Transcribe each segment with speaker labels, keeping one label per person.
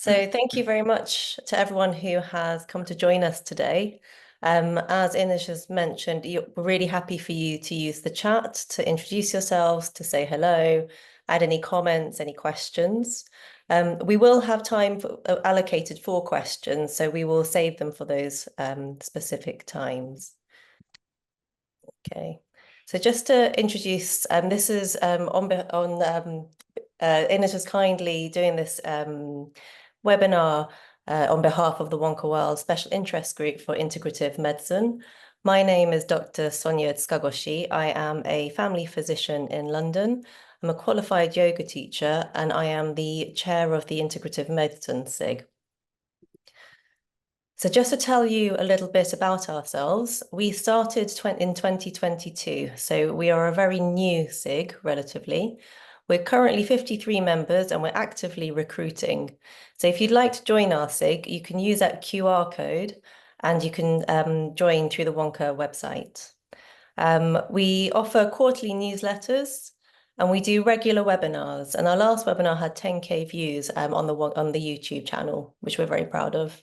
Speaker 1: So thank you very much to everyone who has come to join us today. As Ines has mentioned, we're really happy for you to use the chat to introduce yourselves, to say hello, add any comments, any questions. We will have time allocated for questions, so we will save them for those specific times. Okay, so just to introduce, this is Ines was kindly doing this webinar on behalf of the WONCA Special Interest Group for Integrative Medicine. My name is Dr. Sonia Skagoshi. I am a family physician in London. I'm a qualified yoga teacher, and I am the chair of the Integrative Medicine SIG. So just to tell you a little bit about ourselves, we started in 2022, so we are a very new SIG, relatively. We're currently 53 members and we're actively recruiting. So if you'd like to join our SIG, you can use that QR code and you can join through the WONCA website. We offer quarterly newsletters and we do regular webinars. And our last webinar had 10K views on the YouTube channel, which we're very proud of.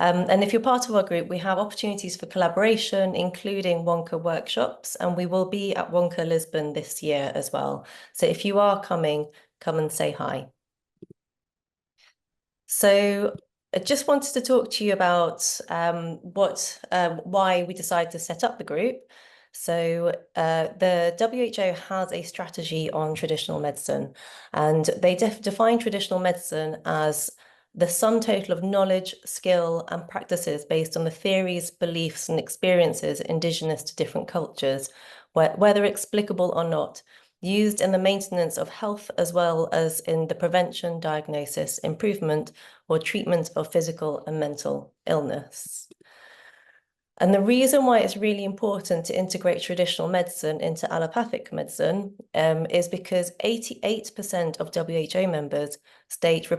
Speaker 1: And if you're part of our group, we have opportunities for collaboration, including WONCA workshops, and we will be at WONCA Lisbon this year as well. So if you are coming, come and say hi. So I just wanted to talk to you about why we decided to set up the group. So the WHO has a strategy on traditional medicine, and they define traditional medicine as the sum total of knowledge, skill, and practices based on the theories, beliefs, and experiences indigenous to different cultures, whether explicable or not, used in the maintenance of health as well as in the prevention, diagnosis, improvement, or treatment of physical and mental illness. And the reason why it's really important to integrate traditional medicine into allopathic medicine is because 88% of WHO members states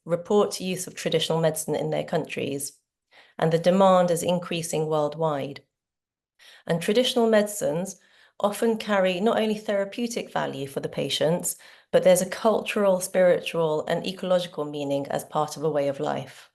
Speaker 1: report use of traditional medicine in their countries, and the demand is increasing worldwide. And traditional medicines often carry not only therapeutic value for the patients, but there's a cultural, spiritual, and ecological meaning as part of a way of life.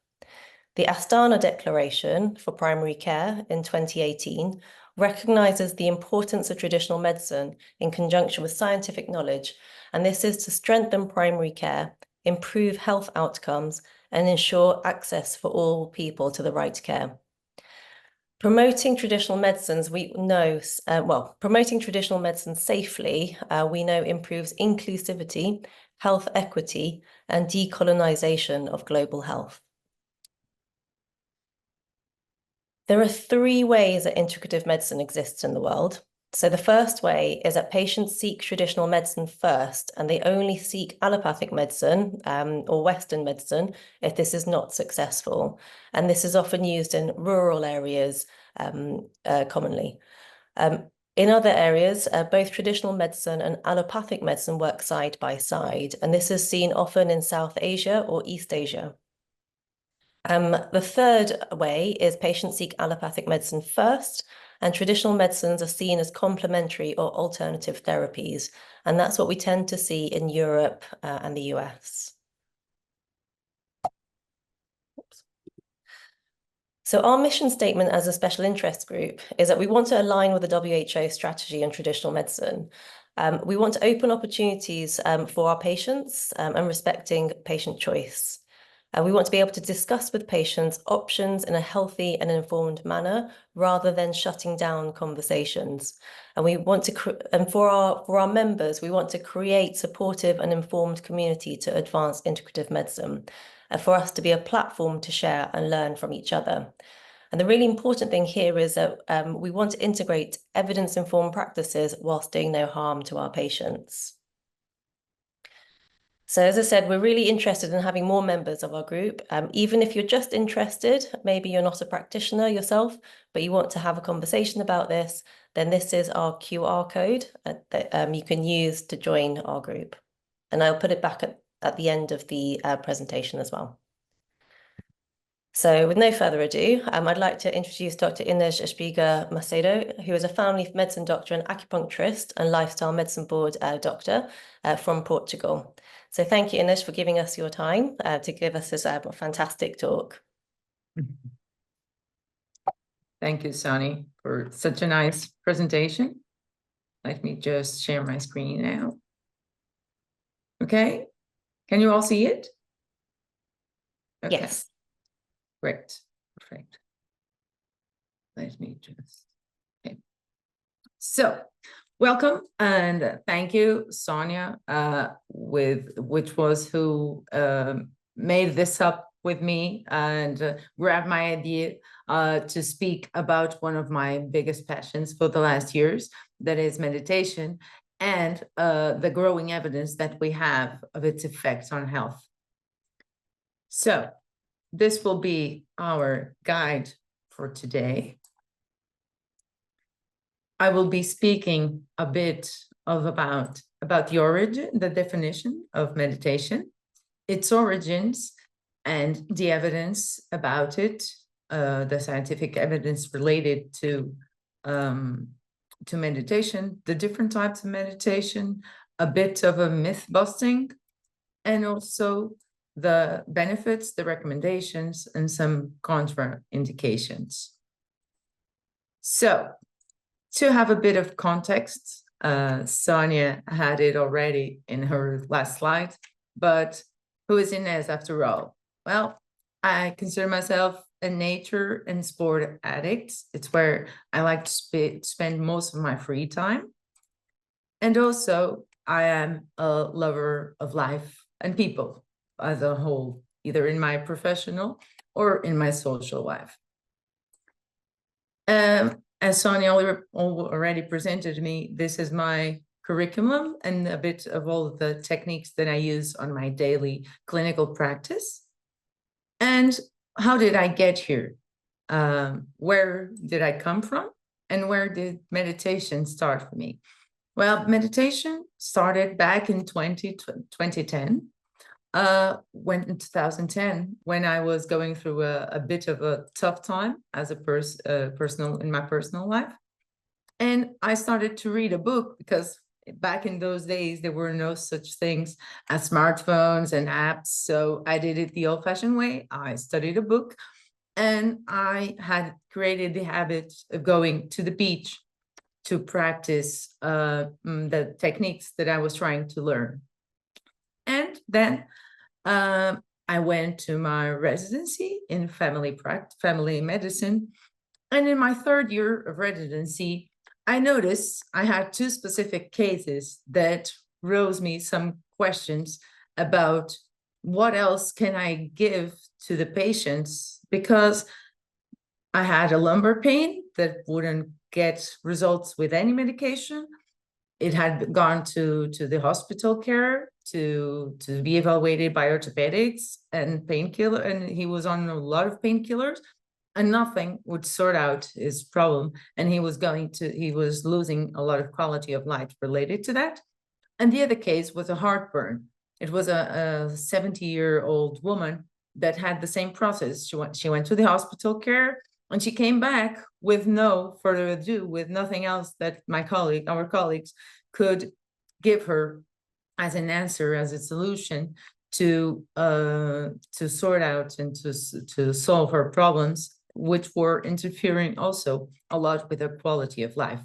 Speaker 1: The Astana Declaration for Primary Care in 2018 recognises the importance of traditional medicine in conjunction with scientific knowledge, and this is to strengthen primary care, improve health outcomes, and ensure access for all people to the right care. Promoting traditional medicines, promoting traditional medicine safely, we know improves inclusivity, health equity, and decolonization of global health. There are 3 ways that integrative medicine exists in the world. So the first way is that patients seek traditional medicine first, and they only seek allopathic medicine or Western medicine if this is not successful. And this is often used in rural areas commonly. In other areas, both traditional medicine and allopathic medicine work side by side, and this is seen often in South Asia or East Asia. The third way is patients seek allopathic medicine first, and traditional medicines are seen as complementary or alternative therapies. And that's what we tend to see in Europe and the US. Oops. So our mission statement as a special interest group is that we want to align with the WHO strategy on traditional medicine. We want to open opportunities for our patients and respecting patient choice. We want to be able to discuss with patients options in a healthy and informed manner rather than shutting down conversations. And we want to, for our members, we want to create supportive and informed community to advance integrative medicine, and for us to be a platform to share and learn from each other. And the really important thing here is that we want to integrate evidence-informed practices whilst doing no harm to our patients. So as I said, we're really interested in having more members of our group. Even if you're just interested, maybe you're not a practitioner yourself, but you want to have a conversation about this, then this is our QR code that you can use to join our group. And I'll put it back at the end of the presentation as well. So with no further ado, I'd like to introduce Dr. Ines Espiga Macedo, who is a family medicine doctor and acupuncturist and lifestyle medicine board doctor from Portugal. So thank you, Ines, for giving us your time to give us this fantastic talk.
Speaker 2: Thank you, Sonny, for such a nice presentation. Let me just share my screen now. Okay, can you all see it? Okay.
Speaker 1: Yes.
Speaker 2: Great, perfect. Let me just, okay. So, welcome and thank you, Sonia, which was who made this up with me and grabbed my idea to speak about one of my biggest passions for the last years, that is meditation, and the growing evidence that we have of its effects on health. So this will be our guide for today. I will be speaking a bit about the origin, the definition of meditation, its origins, and the evidence about it, the scientific evidence related to meditation, the different types of meditation, a bit of a myth busting, and also the benefits, the recommendations, and some contraindications. So, to have a bit of context, Sonia had it already in her last slide, but who is Ines after all? Well, I consider myself a nature and sport addict. It's where I like to spend most of my free time. And also, I am a lover of life and people as a whole, either in my professional or in my social life. As Sonia already presented me, this is my curriculum and a bit of all of the techniques that I use on my daily clinical practice. And how did I get here? Where did I come from? And where did meditation start for me? Well, meditation started back in 2010. When in 2010, when I was going through a bit of a tough time as a in my personal life. And I started to read a book because back in those days, there were no such things as smartphones and apps. So I did it the old-fashioned way. I studied a book and I had created the habit of going to the beach to practice the techniques that I was trying to learn. And then I went to my residency in family medicine. And in my third year of residency, I noticed I had two specific cases that rose me some questions about what else can I give to the patients, because I had a lumbar pain that wouldn't get results with any medication. It had gone to the hospital care to be evaluated by orthopedics and painkiller, and he was on a lot of painkillers, and nothing would sort out his problem. And he was losing a lot of quality of life related to that. And the other case was a heartburn. It was a 70-year-old woman that had the same process. She went to the hospital care, and she came back with no further ado, with nothing else that our colleagues could give her as an answer, as a solution to sort out and to solve her problems, which were interfering also a lot with her quality of life.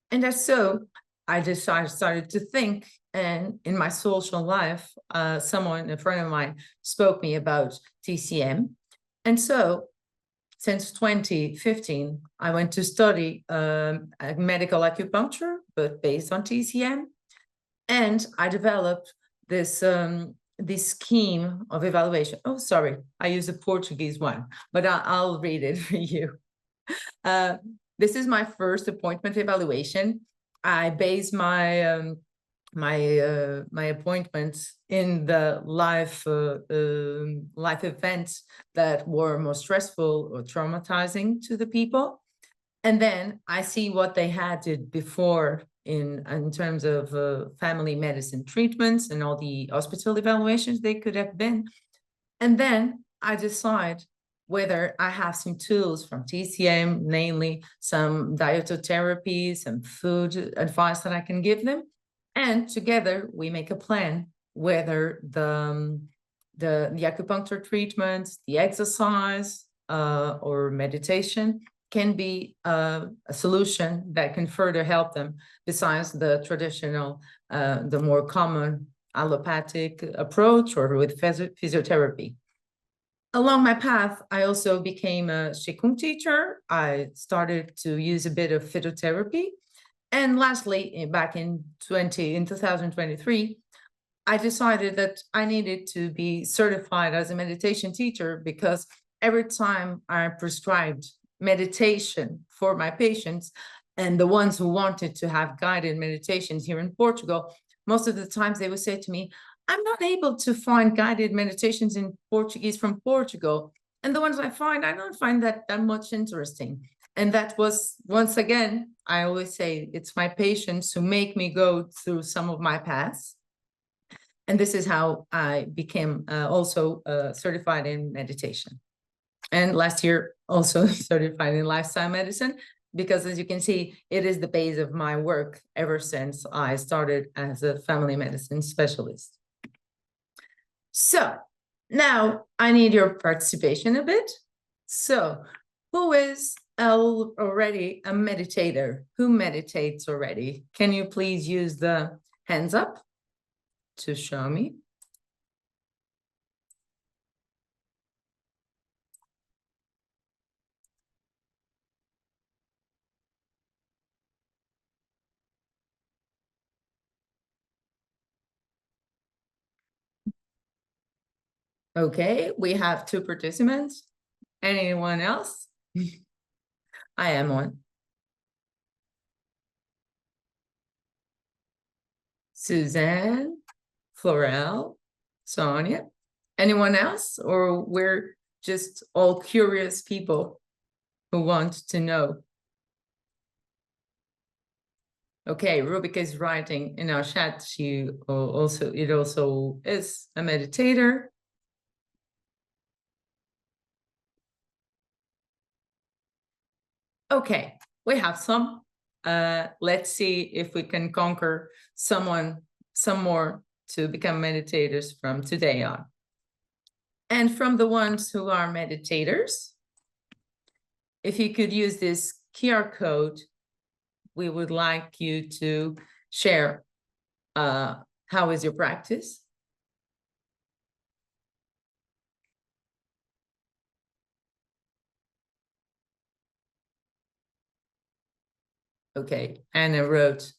Speaker 2: And as so, I started to think, and in my social life, a friend of mine spoke me about TCM. And so since 2015, I went to study medical acupuncture, but based on TCM. And I developed this scheme of evaluation. Oh, sorry, I use a Portuguese one, but I'll read it for you. This is my first appointment evaluation. I base my my appointments in the life events that were most stressful or traumatizing to the people, and then I see what they had before in terms of family medicine treatments and all the hospital evaluations they could have been, and then I decide whether I have some tools from TCM, namely some dietotherapy, some food advice that I can give them. And together we make a plan whether the acupuncture treatments, the exercise, or meditation can be a solution that can further help them besides the traditional, the more common allopathic approach or with physiotherapy. Along my path, I also became a Qigong teacher. I started to use a bit of phytotherapy. And lastly, back in 2023, I decided that I needed to be certified as a meditation teacher, because every time I prescribed meditation for my patients, and the ones who wanted to have guided meditations here in Portugal, most of the times they would say to me, I'm not able to find guided meditations in Portuguese from Portugal. And the ones I find, I don't find that much interesting. And that was, once again, I always say, it's my patients who make me go through some of my paths. And this is how I became also certified in meditation. And last year, also certified in lifestyle medicine, because as you can see, it is the base of my work ever since I started as a family medicine specialist. So now I need your participation a bit. So who is already a meditator? Who meditates already? Can you please use the hands up to show me? Okay, we have 2 participants. Anyone else? I am one. Suzanne, Florel, Sonia. Anyone else? Or we're just all curious people who want to know? Okay, Rubik is writing in our chat. She also is a meditator. Okay, we have some. Let's see if we can conquer some more to become meditators from today on. And from the ones who are meditators, if you could use this QR code, we would like you to share how is your practice. Okay, Anna wrote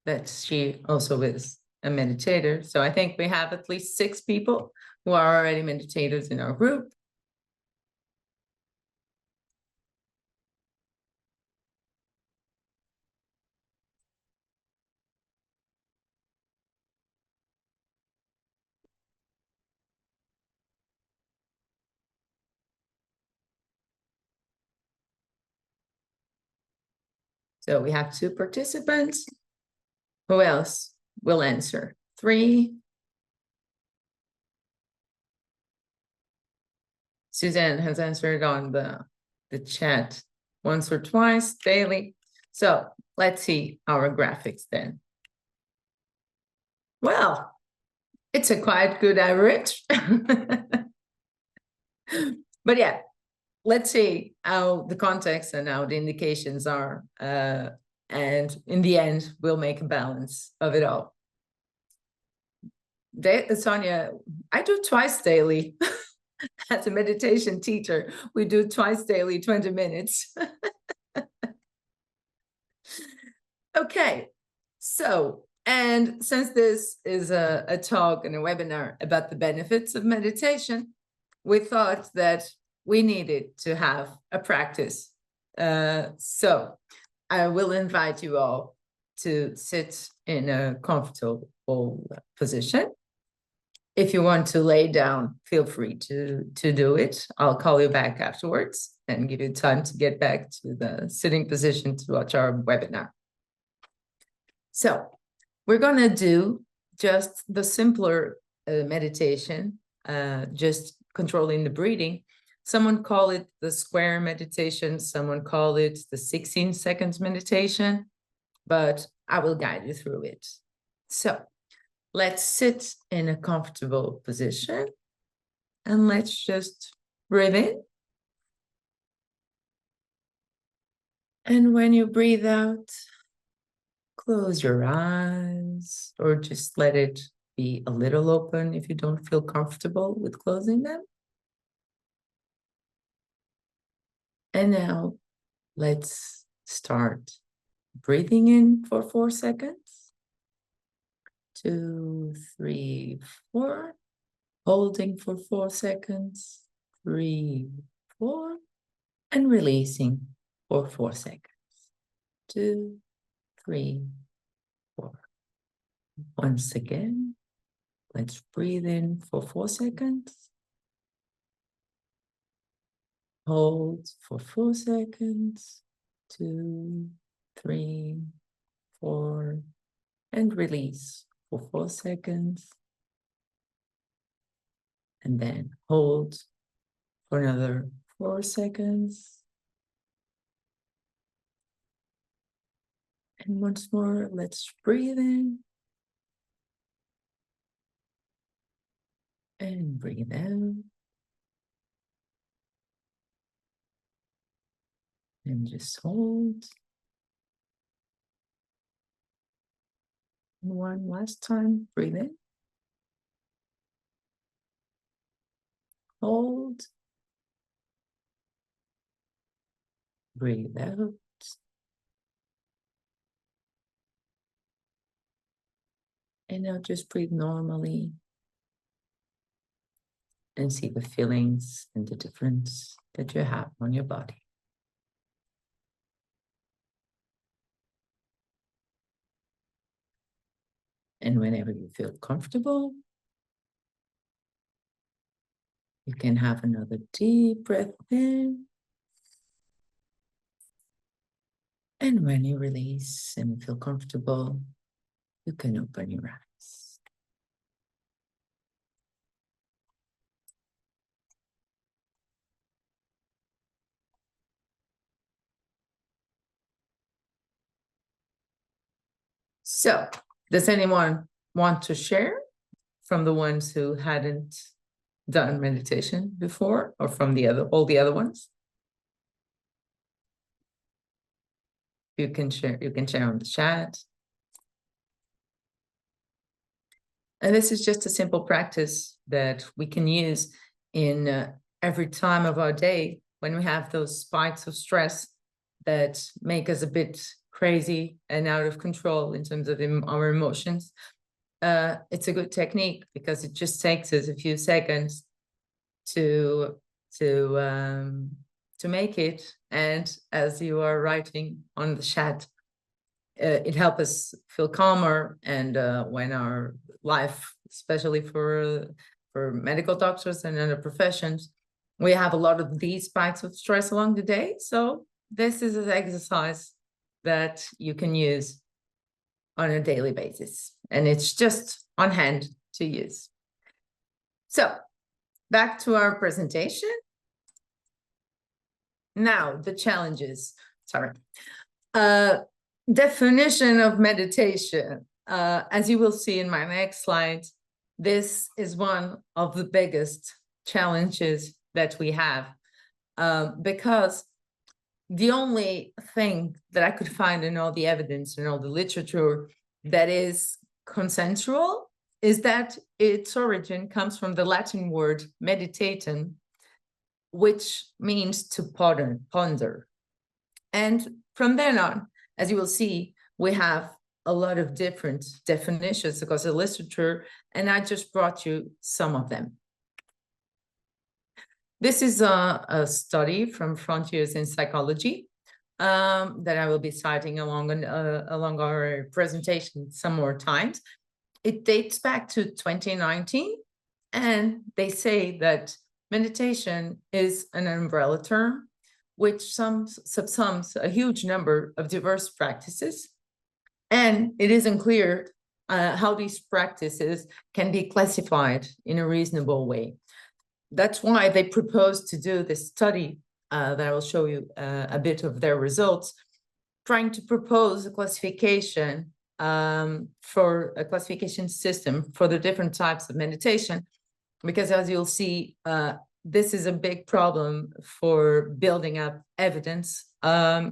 Speaker 2: that she also is a meditator. So I think we have at least 6 people who are already meditators in our group. So we have 2 participants. Who else will answer? 3. Suzanne has answered on the chat once or twice daily. So let's see our graphics then. Well, it's a quite good average. But yeah, let's see how the context and how the indications are. And in the end, we'll make a balance of it all. Sonia, I do twice daily. As a meditation teacher, we do twice daily, 20 minutes. Okay, so, and since this is a talk and a webinar about the benefits of meditation, we thought that we needed to have a practice. So I will invite you all to sit in a comfortable position. If you want to lay down, feel free to do it. I'll call you back afterwards and give you time to get back to the sitting position to watch our webinar. So we're going to do just the simpler meditation, just controlling the breathing. Someone call it the square meditation. Someone call it the 16 seconds meditation, but I will guide you through it. So let's sit in a comfortable position and let's just breathe in. And when you breathe out, close your eyes or just let it be a little open if you don't feel comfortable with closing them. And now let's start breathing in for 4 seconds. 2, 3, 4. Holding for 4 seconds. 3, 4. And releasing for 4 seconds. 2, 3, 4. Once again, let's breathe in for 4 seconds. Hold for 4 seconds. 2, 3, 4. And release for 4 seconds. And then hold for another 4 seconds. And once more, let's breathe in. And breathe out. And just hold. And one last time, breathe in. Hold. Breathe out. And now just breathe normally. And see the feelings and the difference that you have on your body. And whenever you feel comfortable, you can have another deep breath in. And when you release and feel comfortable, you can open your eyes. So, does anyone want to share from the ones who hadn't done meditation before, or from all the other ones? You can share on the chat. And this is just a simple practice that we can use in every time of our day when we have those spikes of stress that make us a bit crazy and out of control in terms of our emotions. It's a good technique because it just takes us a few seconds to make it. And as you are writing on the chat, it helps us feel calmer. And when our life, especially for medical doctors and other professions, we have a lot of these spikes of stress along the day. So this is an exercise that you can use on a daily basis, and it's just on hand to use. So back to our presentation. Now the challenges. Definition of meditation. As you will see in my next slide, this is one of the biggest challenges that we have, because the only thing that I could find in all the evidence and all the literature that is consensual is that its origin comes from the Latin word meditatum, which means to ponder. And from then on, as you will see, we have a lot of different definitions across the literature, and I just brought you some of them. This is a study from Frontiers in Psychology that I will be citing along our presentation some more times. It dates back to 2019, and they say that meditation is an umbrella term which subsums a huge number of diverse practices, and it isn't clear how these practices can be classified in a reasonable way. That's why they proposed to do this study that I will show you a bit of their results, trying to propose a classification for a classification system for the different types of meditation, because as you'll see, this is a big problem for building up evidence that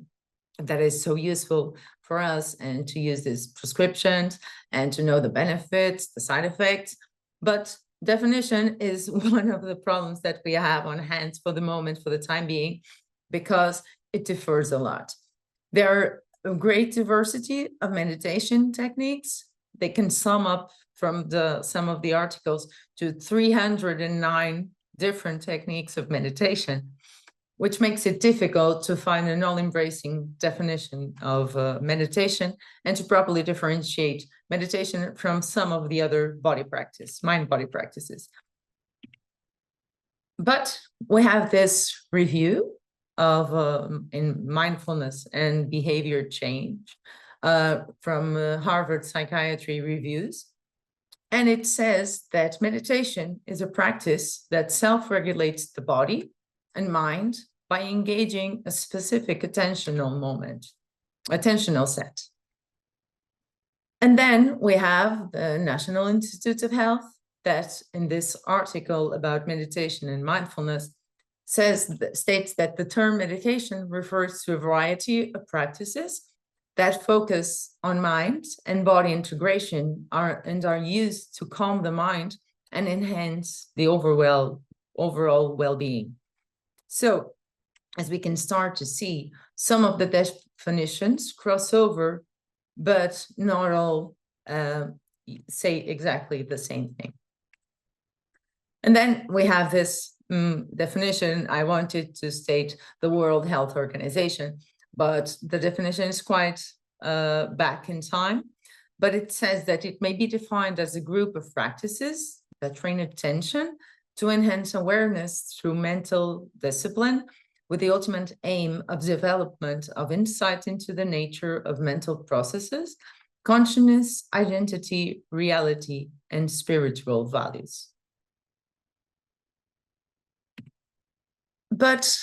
Speaker 2: is so useful for us, and to use these prescriptions and to know the benefits, the side effects. But definition is one of the problems that we have on hands for the moment, for the time being, because it differs a lot. There are a great diversity of meditation techniques. They can sum up from some of the articles to 309 different techniques of meditation, which makes it difficult to find an all-embracing definition of meditation and to properly differentiate meditation from some of the other mind-body practices. But we have this review of in mindfulness and behavior change from Harvard Psychiatry Reviews. And it says that meditation is a practice that self-regulates the body and mind by engaging a specific attentional set. And then we have the National Institute of Health that in this article about meditation and mindfulness states that the term meditation refers to a variety of practices that focus on mind and body integration and are used to calm the mind and enhance the overall well-being. So, as we can start to see, some of the definitions cross over, but not all say exactly the same thing. And then we have this definition. I wanted to state the World Health Organization, but the definition is quite back in time. But it says that it may be defined as a group of practices that train attention to enhance awareness through mental discipline, with the ultimate aim of development of insight into the nature of mental processes, consciousness, identity, reality, and spiritual values. But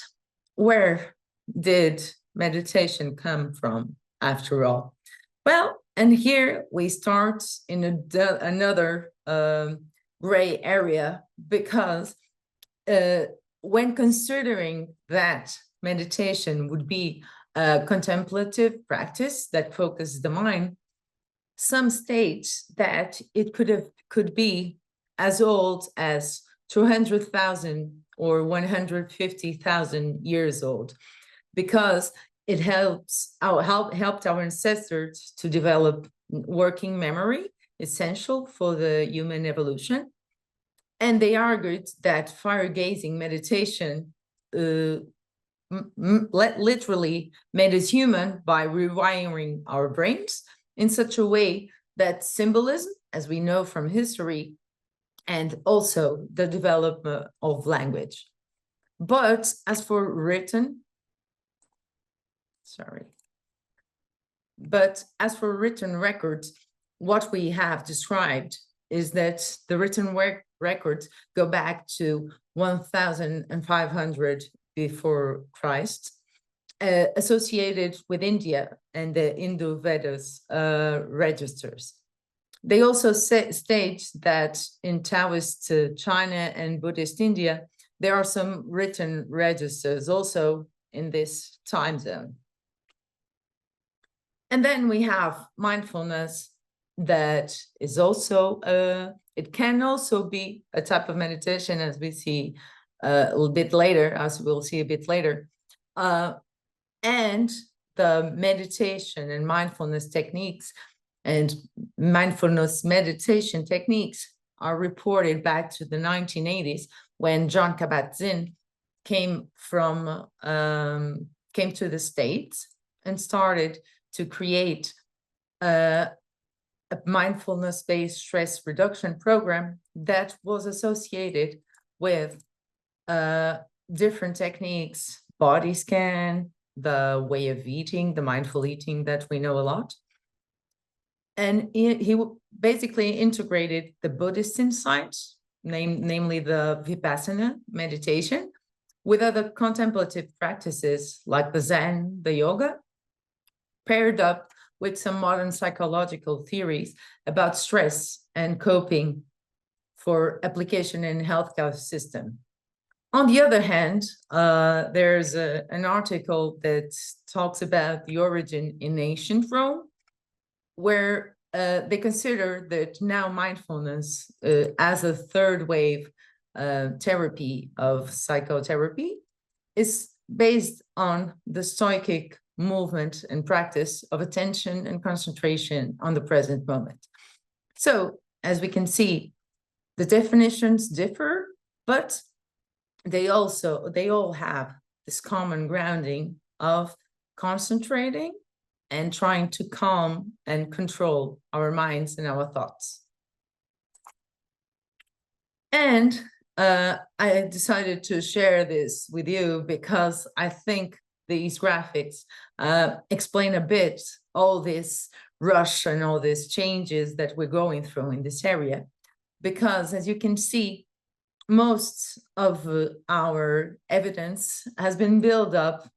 Speaker 2: where did meditation come from, after all? Well, and here we start in another gray area, because when considering that meditation would be a contemplative practice that focuses the mind, some state that it could be as old as 200,000 or 150,000 years old, because it helped our ancestors to develop working memory, essential for the human evolution. And they argued that fire-gazing meditation literally made us human by rewiring our brains in such a way that symbolism, as we know from history, and also the development of language. But as for written records, what we have described is that the written records go back to 1,500 before Christ, associated with India and the Indo-Vedas registers. They also state that in Taoist China and Buddhist India, there are some written registers also in this time zone. And then we have mindfulness, that is also, it can also be a type of meditation, as we see a little bit later, as we'll see a bit later. And the meditation and mindfulness techniques and mindfulness meditation techniques are reported back to the 1980s, when Jon Kabat-Zinn came to the States and started to create a mindfulness-based stress reduction program that was associated with different techniques, body scan, the way of eating, the mindful eating that we know a lot. And he basically integrated the Buddhist insights, namely the Vipassana meditation, with other contemplative practices like the Zen, the yoga, paired up with some modern psychological theories about stress and coping for application in healthcare system. On the other hand, there's an article that talks about the origin in ancient Rome, where they consider that now mindfulness as a third wave therapy of psychotherapy is based on the Stoic movement and practice of attention and concentration on the present moment. So, as we can see, the definitions differ, but they all have this common grounding of concentrating and trying to calm and control our minds and our thoughts. And I decided to share this with you because I think these graphics explain a bit all this rush and all these changes that we're going through in this area. Because as you can see, most of our evidence has been built up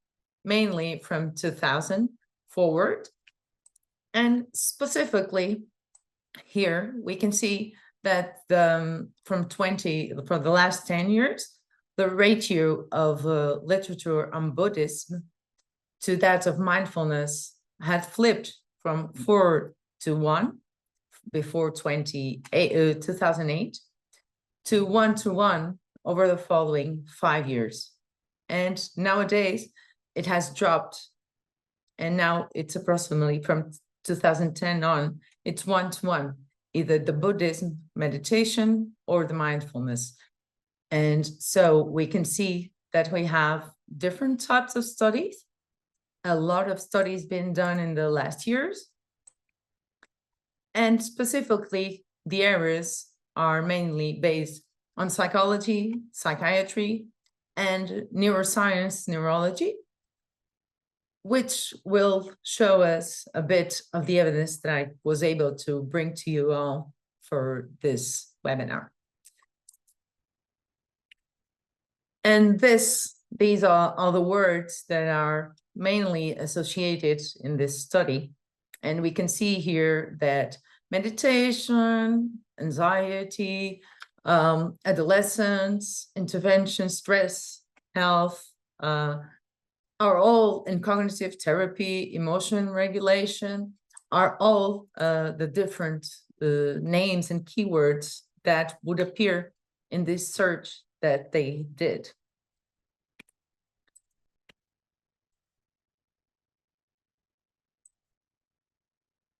Speaker 2: mainly from 2000 forward. And specifically here, we can see that for the last 10 years, the ratio of literature on Buddhism to that of mindfulness had flipped from 4 to 1 before 2008 to 1 to 1 over the following 5 years. And nowadays it has dropped, and now it's approximately from 2010 on, it's 1 to 1, either the Buddhism meditation or the mindfulness. And so we can see that we have different types of studies, a lot of studies been done in the last years. And specifically, the areas are mainly based on psychology, psychiatry, and neuroscience, neurology, which will show us a bit of the evidence that I was able to bring to you all for this webinar. And these are all the words that are mainly associated in this study. And we can see here that meditation, anxiety, adolescence, intervention, stress, health, are all in cognitive therapy, emotion regulation, are all the different names and keywords that would appear in this search that they did.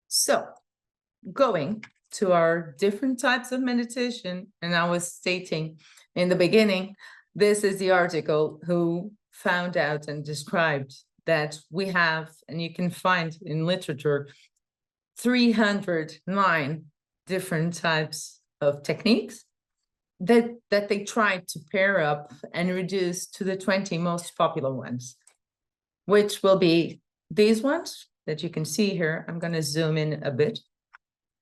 Speaker 2: So, going to our different types of meditation, and I was stating in the beginning, this is the article who found out and described that we have, and you can find in literature, 309 different types of techniques that they tried to pair up and reduce to the 20 most popular ones, which will be these ones that you can see here. I'm going to zoom in a bit.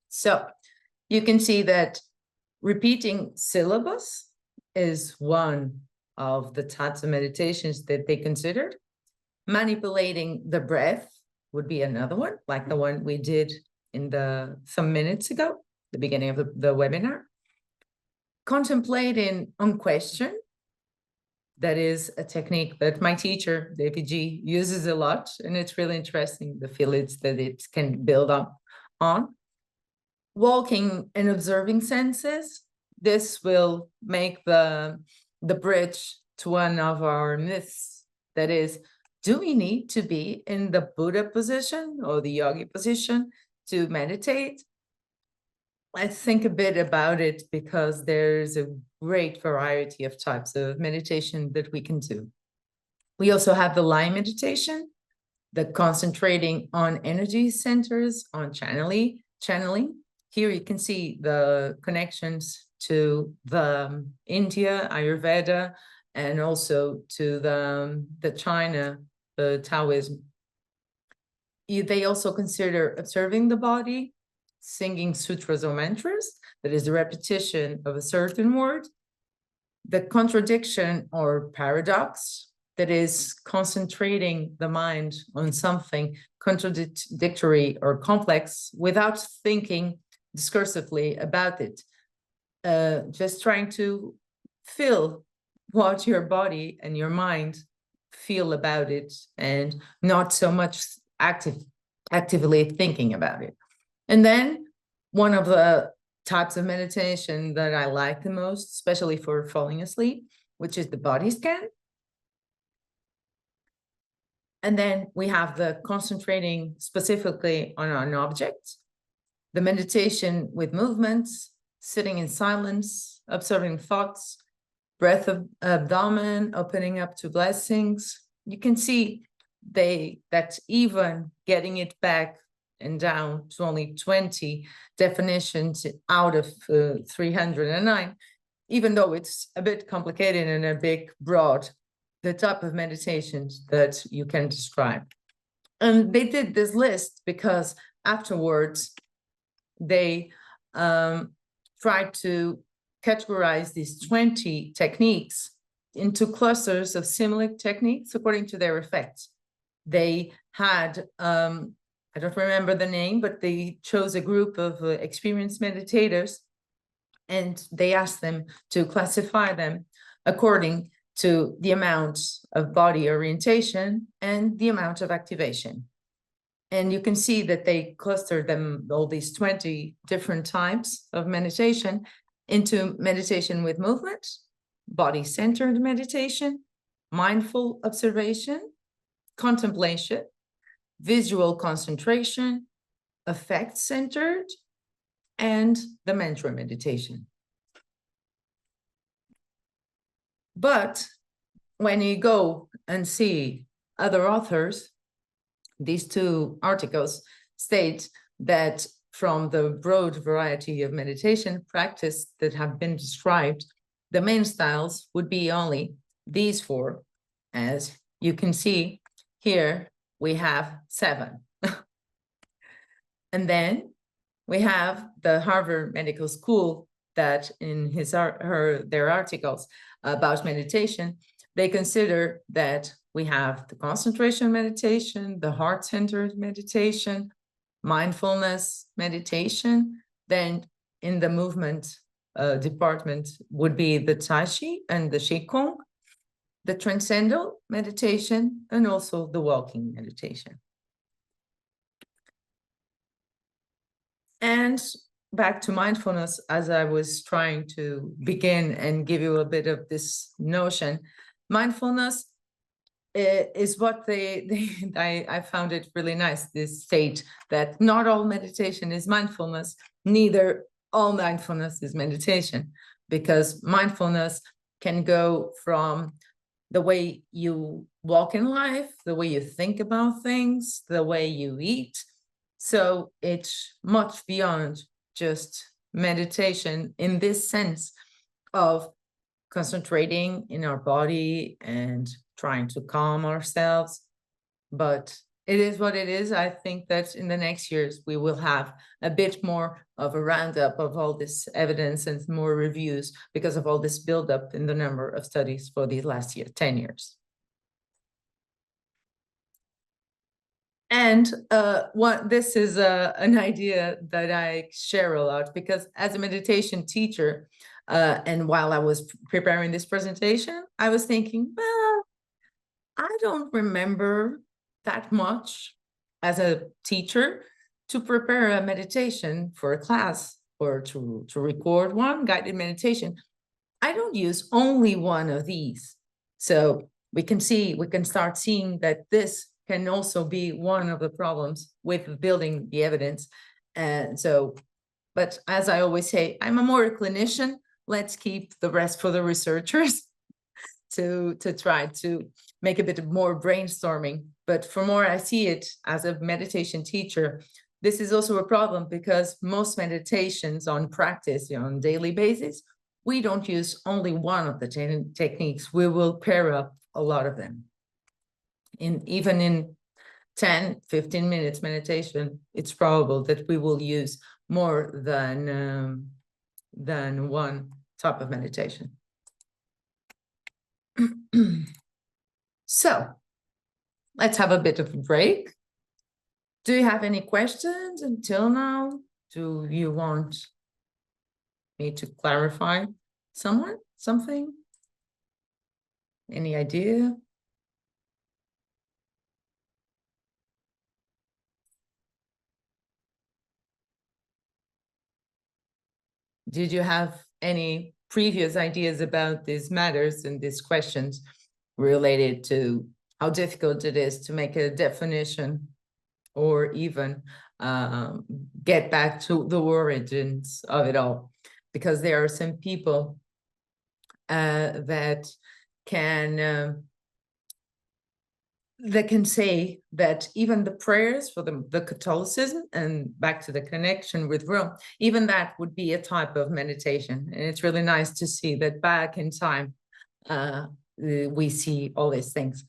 Speaker 2: So you can see that repeating syllabus is one of the types of meditations that they considered. Manipulating the breath would be another one, like the one we did in some minutes ago, the beginning of the webinar. Contemplating on question, that is a technique that my teacher, David G, uses a lot, and it's really interesting, the feelings that it can build up on. Walking and observing senses, this will make the bridge to one of our myths, that is, do we need to be in the Buddha position or the yogi position to meditate? Let's think a bit about it, because there's a great variety of types of meditation that we can do. We also have the line meditation, the concentrating on energy centers, on channeling. Here you can see the connections to the India, Ayurveda, and also to the China, the Taoism. They also consider observing the body, singing sutras or mantras, that is the repetition of a certain word, the contradiction or paradox, that is concentrating the mind on something contradictory or complex without thinking discursively about it. Just trying to feel what your body and your mind feel about it, and not so much actively thinking about it. And then one of the types of meditation that I like the most, especially for falling asleep, which is the body scan. And then we have the concentrating specifically on an object, the meditation with movements, sitting in silence, observing thoughts, breath of abdomen, opening up to blessings. You can see that even getting it back and down to only 20 definitions out of 309, even though it's a bit complicated and a bit broad, the type of meditations that you can describe. And they did this list because afterwards they tried to categorize these 20 techniques into clusters of similar techniques according to their effects. They had, I don't remember the name, but they chose a group of experienced meditators, and they asked them to classify them according to the amount of body orientation and the amount of activation. And you can see that they clustered them, all these 20 different types of meditation, into meditation with movement, body-centered meditation, mindful observation, contemplation, visual concentration, effect-centered, and the mantra meditation. But when you go and see other authors, these two articles state that from the broad variety of meditation practice that have been described, the main styles would be only these four. As you can see here, we have 7. And then we have the Harvard Medical School that in their articles about meditation, they consider that we have the concentration meditation, the heart-centered meditation, mindfulness meditation. Then in the movement department would be the Tai Chi and the Qigong, the transcendental meditation, and also the walking meditation. And back to mindfulness, as I was trying to begin and give you a bit of this notion, mindfulness is what I found it really nice, this state that not all meditation is mindfulness, neither all mindfulness is meditation, because mindfulness can go from the way you walk in life, the way you think about things, the way you eat. So it's much beyond just meditation in this sense of concentrating in our body and trying to calm ourselves. But it is what it is. I think that in the next years, we will have a bit more of a roundup of all this evidence and more reviews because of all this buildup in the number of studies for these last 10 years. And this is an idea that I share a lot, because as a meditation teacher, and while I was preparing this presentation, I was thinking, well, I don't remember that much as a teacher to prepare a meditation for a class or to record one guided meditation. I don't use only one of these. So we can start seeing that this can also be one of the problems with building the evidence. And so, but as I always say, I'm a more clinician. Let's keep the rest for the researchers to try to make a bit more brainstorming. But for more, I see it as a meditation teacher. This is also a problem because most meditations on practice, on a daily basis, we don't use only one of the techniques. We will pair up a lot of them. Even in 10, 15 minutes meditation, it's probable that we will use more than one type of meditation. So let's have a bit of a break Do you have any questions until now? Do you want me to clarify something? Any idea? Did you have any previous ideas about these matters and these questions related to how difficult it is to make a definition or even get back to the origins of it all? Because there are some people that can say that even the prayers for the Catholicism, and back to the connection with Rome, even that would be a type of meditation. And it's really nice to see that back in time, we see all these things.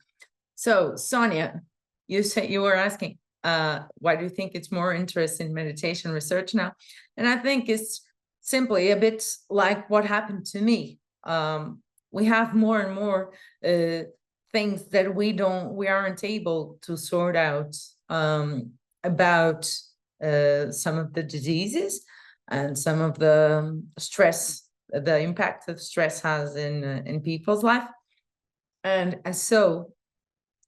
Speaker 2: So Sonia, you were asking, why do you think it's more interest in meditation research now? And I think it's simply a bit like what happened to me. We have more and more things that we aren't able to sort out about some of the diseases and some of the stress, the impact of stress has in people's life. And so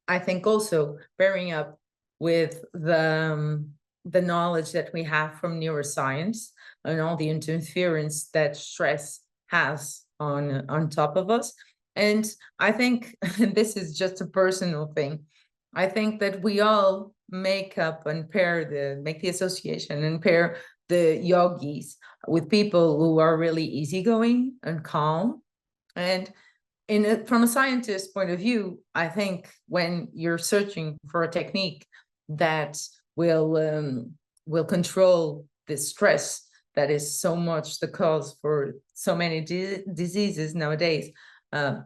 Speaker 2: I think also pairing up with the knowledge that we have from neuroscience and all the interference that stress has on top of us. And I think, and this is just a personal thing, I think that we all make up and make the association and pair the yogis with people who are really easygoing and calm. And from a scientist's point of view, I think when you're searching for a technique that will control the stress that is so much the cause for so many diseases nowadays,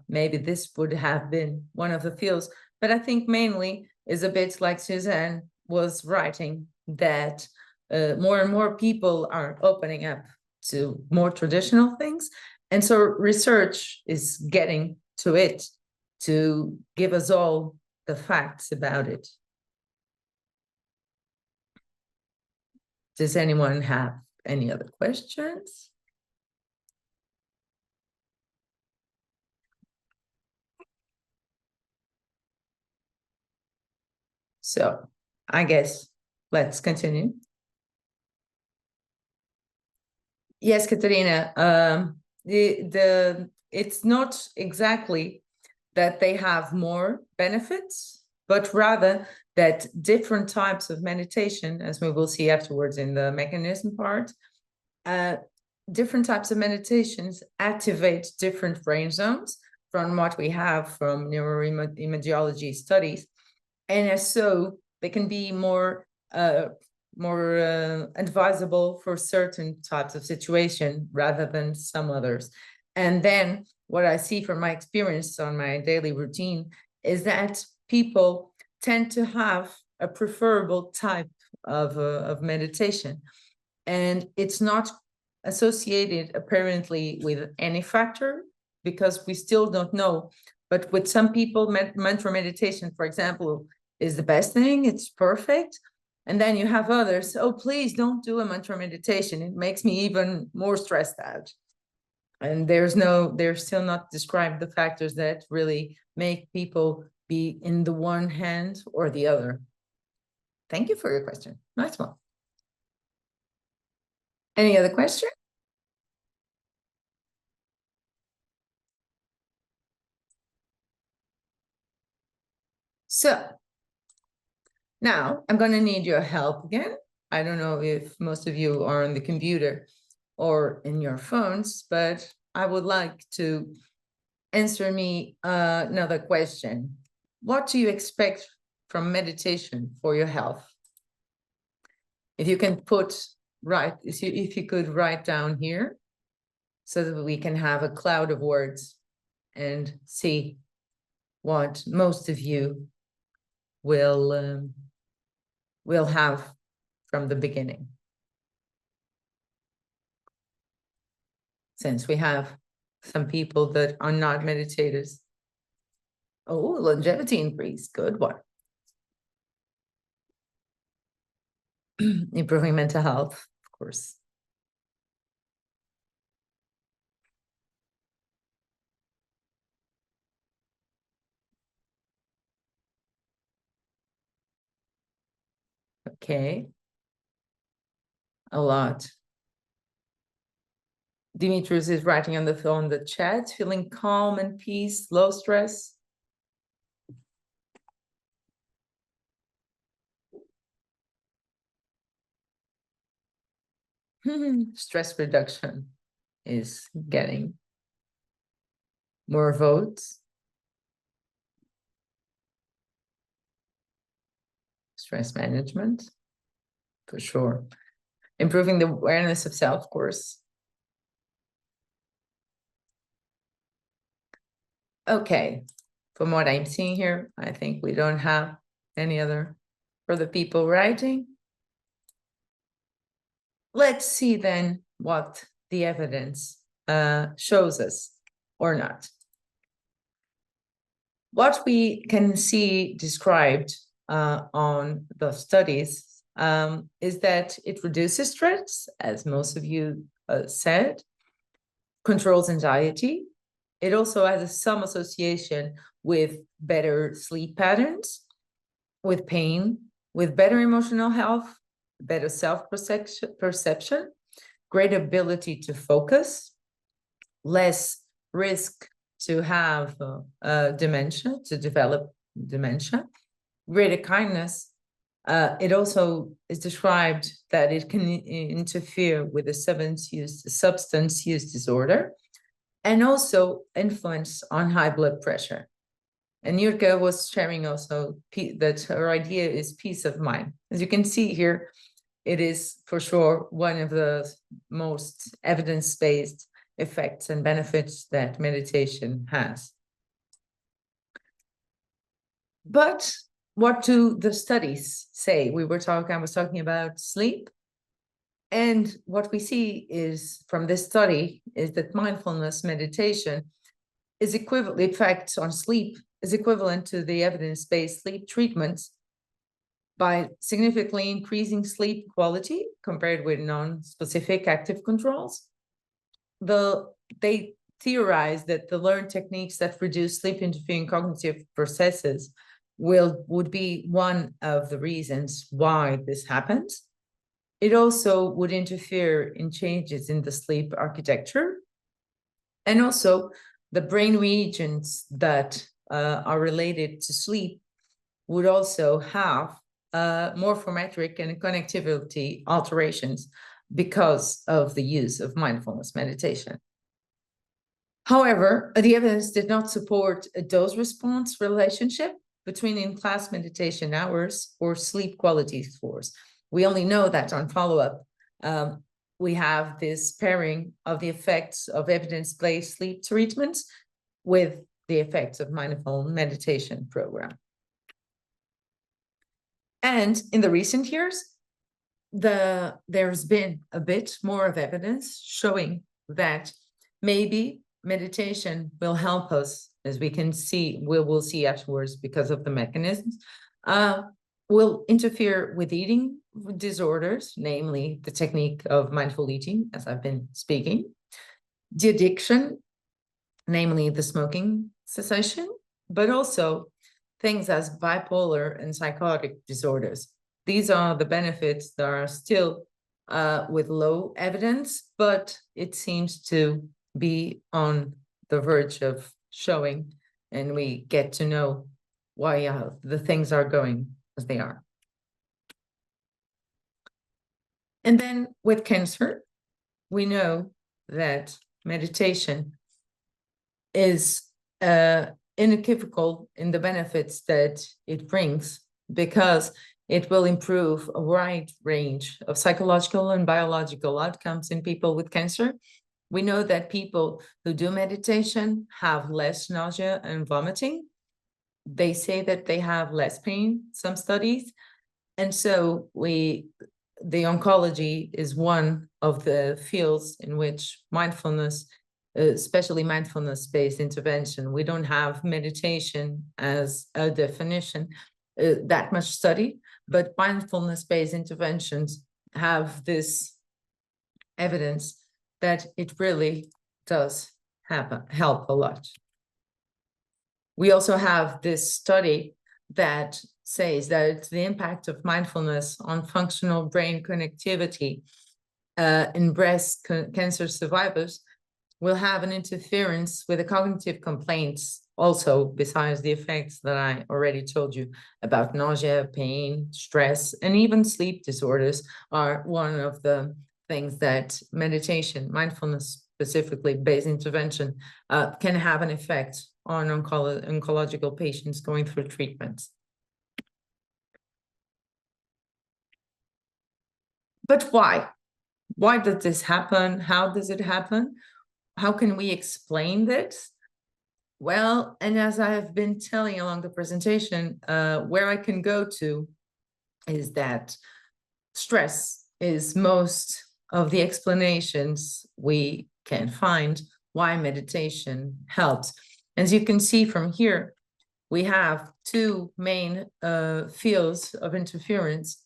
Speaker 2: maybe this would have been one of the fields. But I think mainly is a bit like Suzanne was writing, that more and more people are opening up to more traditional things. And so research is getting to it to give us all the facts about it. Does anyone have any other questions? So I guess let's continue. Yes, Katerina, it's not exactly that they have more benefits, but rather that different types of meditation, as we will see afterwards in the mechanism part, different types of meditations activate different brain zones from what we have from neuroimmunology studies. And as so, they can be more advisable for certain types of situation rather than some others. And then what I see from my experience on my daily routine is that people tend to have a preferable type of meditation. And it's not associated apparently with any factor, because we still don't know. But with some people, mantra meditation, for example, is the best thing. It's perfect. And then you have others, oh, please don't do a mantra meditation. It makes me even more stressed out. And they're still not described the factors that really make people be in the one hand or the other. Thank you for your question. Nice one. Any other question? So now I'm going to need your help again. I don't know if most of you are on the computer or in your phones, but I would like to answer me another question. What do you expect from meditation for your health? If you can if you could write down here so that we can have a cloud of words and see what most of you will have from the beginning. Since we have some people that are not meditators. Oh, longevity increase, good one. improving mental health, of course. Okay. A lot. Dimitris is writing on the chat, feeling calm and peace, low stress. Stress reduction is getting more votes. Stress management, for sure. Improving the awareness of self, of course. Okay, from what I'm seeing here, I think we don't have any other further people writing. Let's see then what the evidence shows us or not. What we can see described on the studies is that it reduces stress, as most of you said, controls anxiety. It also has some association with better sleep patterns, with pain, with better emotional health, better self-perception, greater ability to focus, less risk to have dementia, to develop dementia, greater kindness. It also is described that it can interfere with the substance use disorder, and also influence on high blood pressure. And Jurka was sharing also that her idea is peace of mind. As you can see here, it is for sure one of the most evidence-based effects and benefits that meditation has. But what do the studies say? I was talking about sleep. And what we see is from this study is that mindfulness meditation is equivalent, effects on sleep is equivalent to the evidence-based sleep treatments by significantly increasing sleep quality compared with non-specific active controls. They theorize that the learned techniques that reduce sleep-interfering cognitive processes would be one of the reasons why this happens. It also would interfere in changes in the sleep architecture, and also the brain regions that are related to sleep would also have morphometric and connectivity alterations because of the use of mindfulness meditation. However, the evidence did not support a dose-response relationship between in-class meditation hours or sleep quality scores. We only know that on follow-up, we have this pairing of the effects of evidence-based sleep treatments with the effects of mindful meditation program. And in the recent years, there's been a bit more of evidence showing that maybe meditation will help us, as we can see, we will see afterwards because of the mechanisms, will interfere with eating disorders, namely the technique of mindful eating, as I've been speaking, the addiction, namely the smoking cessation, but also things as bipolar and psychotic disorders. These are the benefits that are still with low evidence, but it seems to be on the verge of showing, and we get to know why the things are going as they are. And then with cancer, we know that meditation is unequivocal in the benefits that it brings, because it will improve a wide range of psychological and biological outcomes in people with cancer. We know that people who do meditation have less nausea and vomiting. They say that they have less pain, some studies. And so the oncology is one of the fields in which mindfulness, especially mindfulness-based intervention, we don't have meditation as a definition that much study, but mindfulness-based interventions have this evidence that it really does help a lot. We also have this study that says that the impact of mindfulness on functional brain connectivity in breast cancer survivors will have an interference with the cognitive complaints also, besides the effects that I already told you about nausea, pain, stress, and even sleep disorders are one of the things that meditation, mindfulness specifically based intervention can have an effect on oncological patients going through treatments. But why? Why did this happen? How does it happen? How can we explain this? Well, and as I have been telling along the presentation, where I can go to is that stress is most of the explanations we can find why meditation helps. As you can see from here, we have two main fields of interference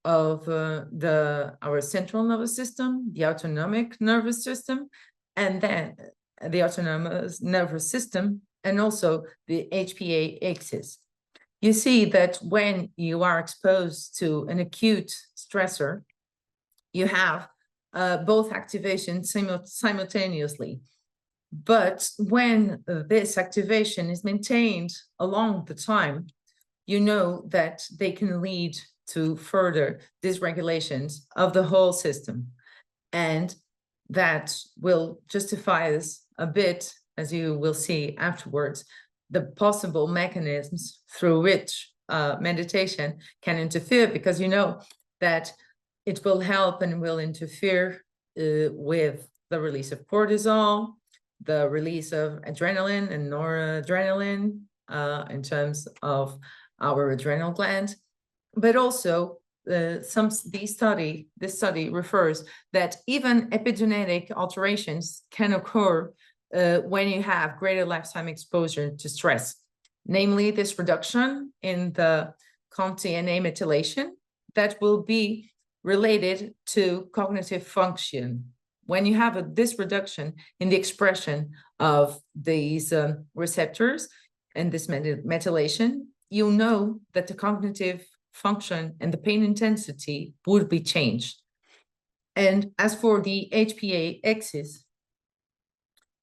Speaker 2: of our central nervous system, the autonomic nervous system, and then the autonomous nervous system, and also the HPA axis. You see that when you are exposed to an acute stressor, you have both activations simultaneously. But when this activation is maintained along the time, you know that they can lead to further dysregulations of the whole system. And that will justify us a bit, as you will see afterwards, the possible mechanisms through which meditation can interfere, because you know that it will help and will interfere with the release of cortisol, the release of adrenaline and noradrenaline in terms of our adrenal gland, but also this study refers that even epigenetic alterations can occur when you have greater lifetime exposure to stress, namely this reduction in the COMT-DNA methylation that will be related to cognitive function. When you have this reduction in the expression of these receptors and this methylation, you'll know that the cognitive function and the pain intensity would be changed. And as for the HPA axis,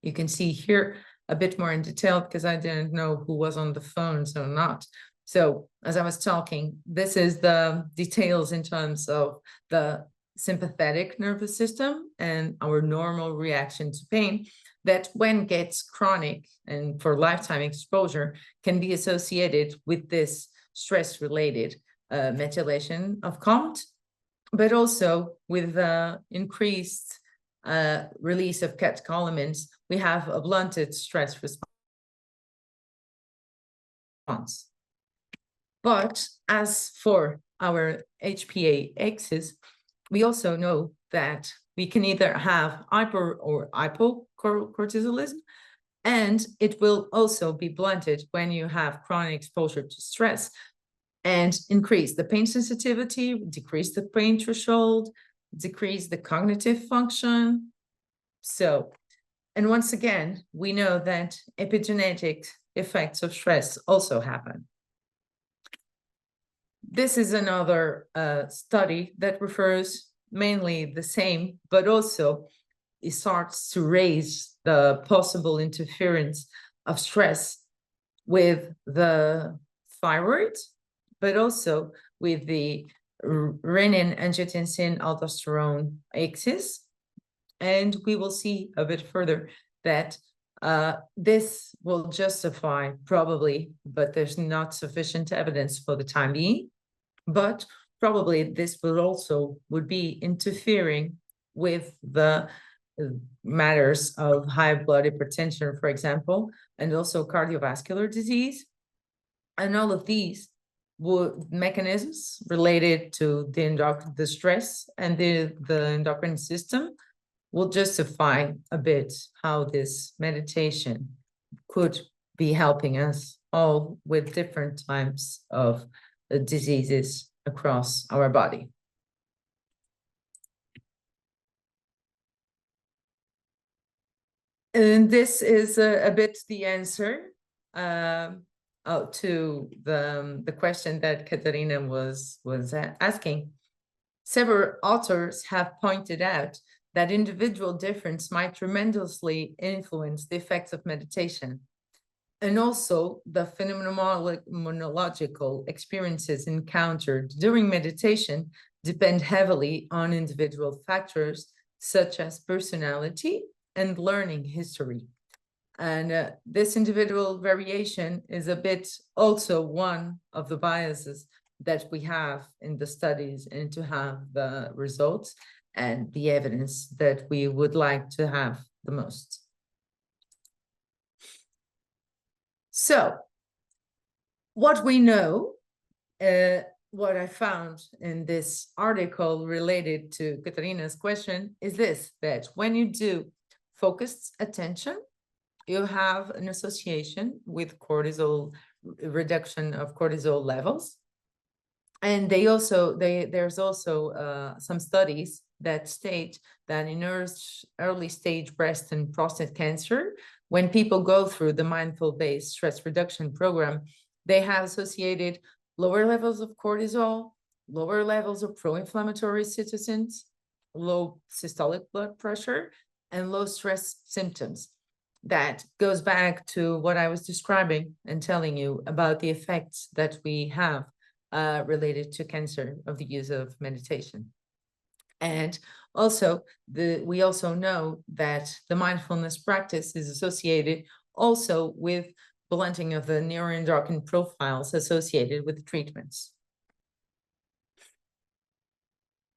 Speaker 2: you can see here a bit more in detail because I didn't know who was on the phone, so not. So as I was talking, this is the details in terms of the sympathetic nervous system and our normal reaction to pain that when gets chronic and for lifetime exposure can be associated with this stress-related methylation of COMT, but also with increased release of catecholamines, we have a blunted stress response. But as for our HPA axis, we also know that we can either have hyper or hypocortisolism, and it will also be blunted when you have chronic exposure to stress and increase the pain sensitivity, decrease the pain threshold, decrease the cognitive function. So, and once again, we know that epigenetic effects of stress also happen. This is another study that refers mainly the same, but also it starts to raise the possible interference of stress with the thyroid, but also with the renin-angiotensin-aldosterone axis. And we will see a bit further that this will justify probably, but there's not sufficient evidence for the time being, but probably this will also would be interfering with the matters of high blood hypertension, for example, and also cardiovascular disease. And all of these mechanisms related to the stress and the endocrine system will justify a bit how this meditation could be helping us all with different types of diseases across our body. And this is a bit the answer to the question that Katarina was asking. Several authors have pointed out that individual difference might tremendously influence the effects of meditation. And also the phenomenological experiences encountered during meditation depend heavily on individual factors such as personality and learning history. And this individual variation is a bit also one of the biases that we have in the studies, and to have the results and the evidence that we would like to have the most. So what we know, what I found in this article related to Katarina's question is this, that when you do focused attention, you have an association with cortisol, reduction of cortisol levels. And there's also some studies that state that in early stage breast and prostate cancer, when people go through the mindful-based stress reduction program, they have associated lower levels of cortisol, lower levels of pro-inflammatory cytokines, low systolic blood pressure, and low stress symptoms. That goes back to what I was describing and telling you about the effects that we have related to cancer of the use of meditation. And also, we also know that the mindfulness practice is associated also with blunting of the neuroendocrine profiles associated with treatments.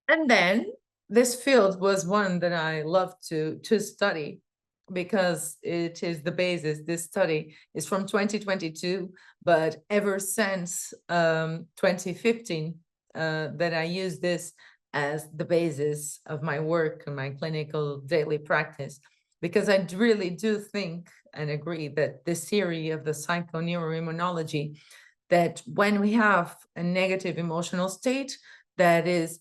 Speaker 2: And then this field was one that I loved to study, because it is the basis. This study is from 2022, but ever since 2015, that I use this as the basis of my work and my clinical daily practice, because I really do think and agree that this theory of the psychoneuroimmunology, that when we have a negative emotional state that is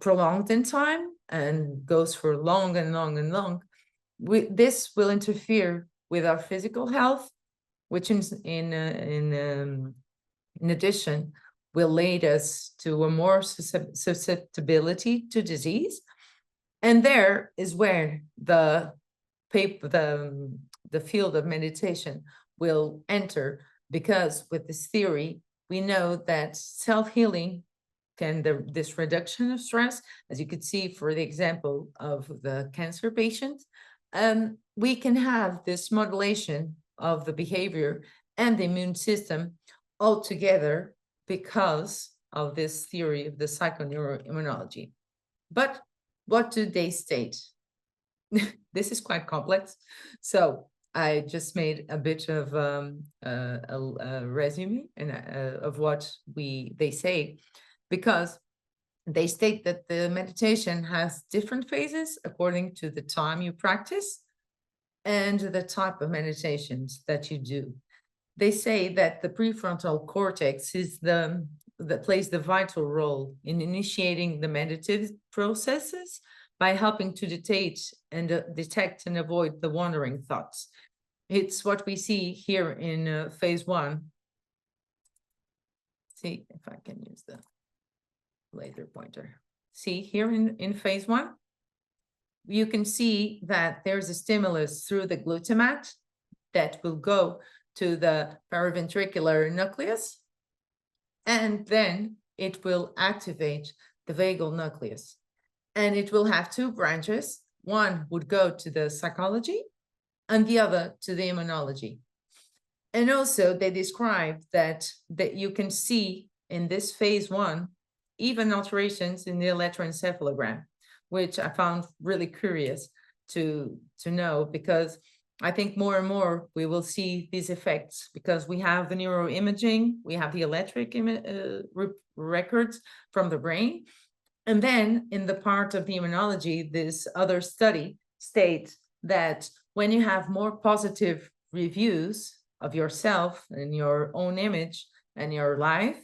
Speaker 2: prolonged in time and goes for long and long and long, this will interfere with our physical health, which in addition will lead us to a more susceptibility to disease. And there is where the field of meditation will enter, because with this theory, we know that self-healing this reduction of stress, as you could see for the example of the cancer patient, we can have this modulation of the behavior and the immune system all together because of this theory of the psychoneuroimmunology. But what do they state? This is quite complex, so I just made a bit of a resume of what they say, because they state that the meditation has different phases according to the time you practice and the type of meditations that you do. They say that the prefrontal cortex is that plays the vital role in initiating the meditative processes by helping to detect and avoid the wandering thoughts. It's what we see here in phase 1. See if I can use the laser pointer. See here in phase 1, you can see that there's a stimulus through the glutamate that will go to the paraventricular nucleus, and then it will activate the vagal nucleus. And it will have 2 branches. One would go to the psychology and the other to the immunology. And also they describe that you can see in this phase 1 even alterations in the electroencephalogram, which I found really curious to know, because I think more and more we will see these effects, because we have the neuroimaging, we have the electric records from the brain. And then in the part of the immunology, this other study states that when you have more positive reviews of yourself and your own image and your life,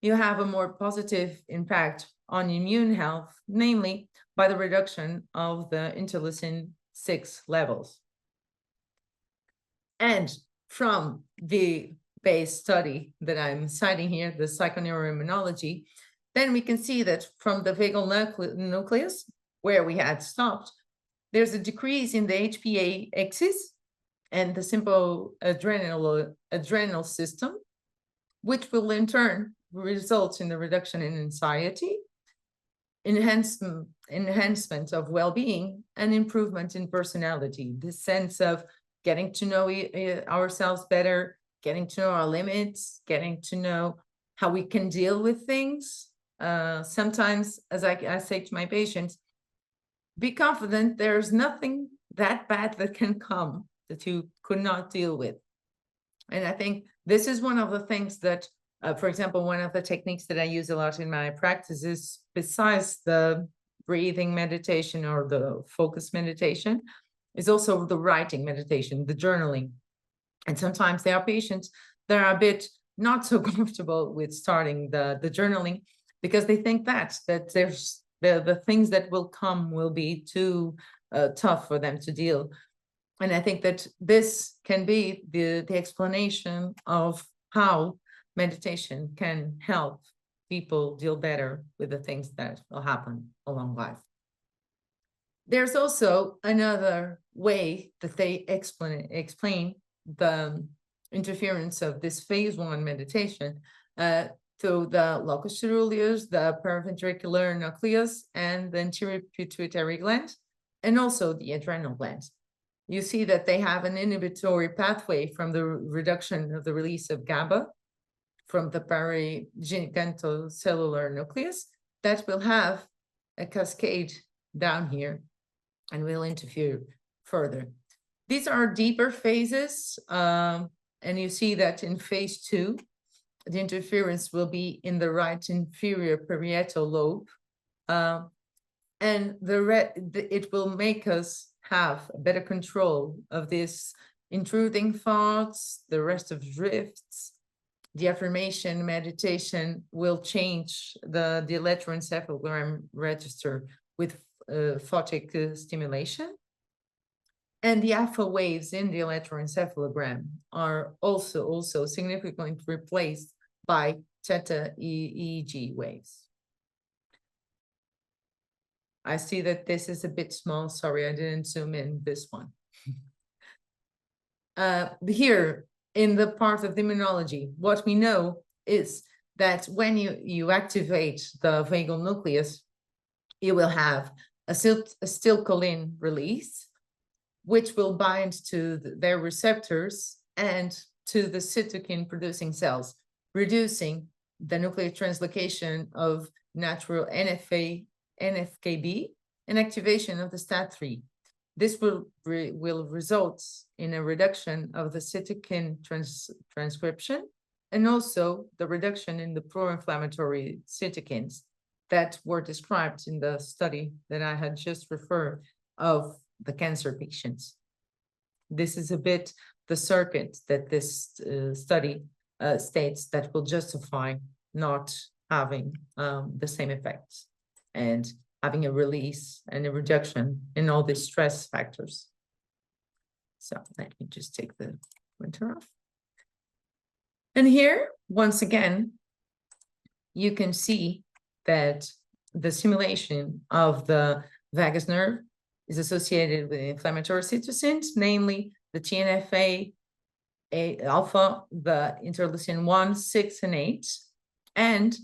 Speaker 2: you have a more positive impact on immune health, namely by the reduction of the interleukin-6 levels. And from the base study that I'm citing here, the psychoneuroimmunology, then we can see that from the vagal nucleus, where we had stopped, there's a decrease in the HPA axis and the simple adrenal system, which will in turn result in the reduction in anxiety, enhancement of well-being, and improvement in personality. This sense of getting to know ourselves better, getting to know our limits, getting to know how we can deal with things. Sometimes, as I say to my patients, be confident there's nothing that bad that can come that you could not deal with. And I think this is one of the things that, for example, one of the techniques that I use a lot in my practice is, besides the breathing meditation or the focus meditation, is also the writing meditation, the journaling. And sometimes there are patients that are a bit not so comfortable with starting the journaling because they think that there's the things that will come will be too tough for them to deal. And I think that this can be the explanation of how meditation can help people deal better with the things that will happen along life. There's also another way that they explain the interference of this phase 1 meditation through the locus coeruleus, the paraventricular nucleus, and the anterior pituitary gland, and also the adrenal glands. You see that they have an inhibitory pathway from the reduction of the release of GABA from the perigigantocellular nucleus that will have a cascade down here and will interfere further. These are deeper phases, and you see that in phase 2, the interference will be in the right inferior parietal lobe, and it will make us have better control of this intruding thoughts, the rest of drifts. The affirmation meditation will change the electroencephalogram register with photic stimulation. And the alpha waves in the electroencephalogram are also significantly replaced by theta EEG waves. I see that this is a bit small. Sorry, I didn't zoom in this one. Here, in the part of the immunology, what we know is that when you activate the vagal nucleus, you will have acetylcholine release, which will bind to their receptors and to the cytokine-producing cells, reducing the nuclear translocation of natural NFKB and activation of the STAT3. This will result in a reduction of the cytokine transcription and also the reduction in the pro-inflammatory cytokines that were described in the study that I had just referred of the cancer patients. This is a bit the circuit that this study states that will justify not having the same effects and having a release and a reduction in all these stress factors. So let me just take the pointer off. And here, once again, you can see that the stimulation of the vagus nerve is associated with inflammatory cytokines, namely the TNF-alpha, the interleukin-1, 6, and 8, and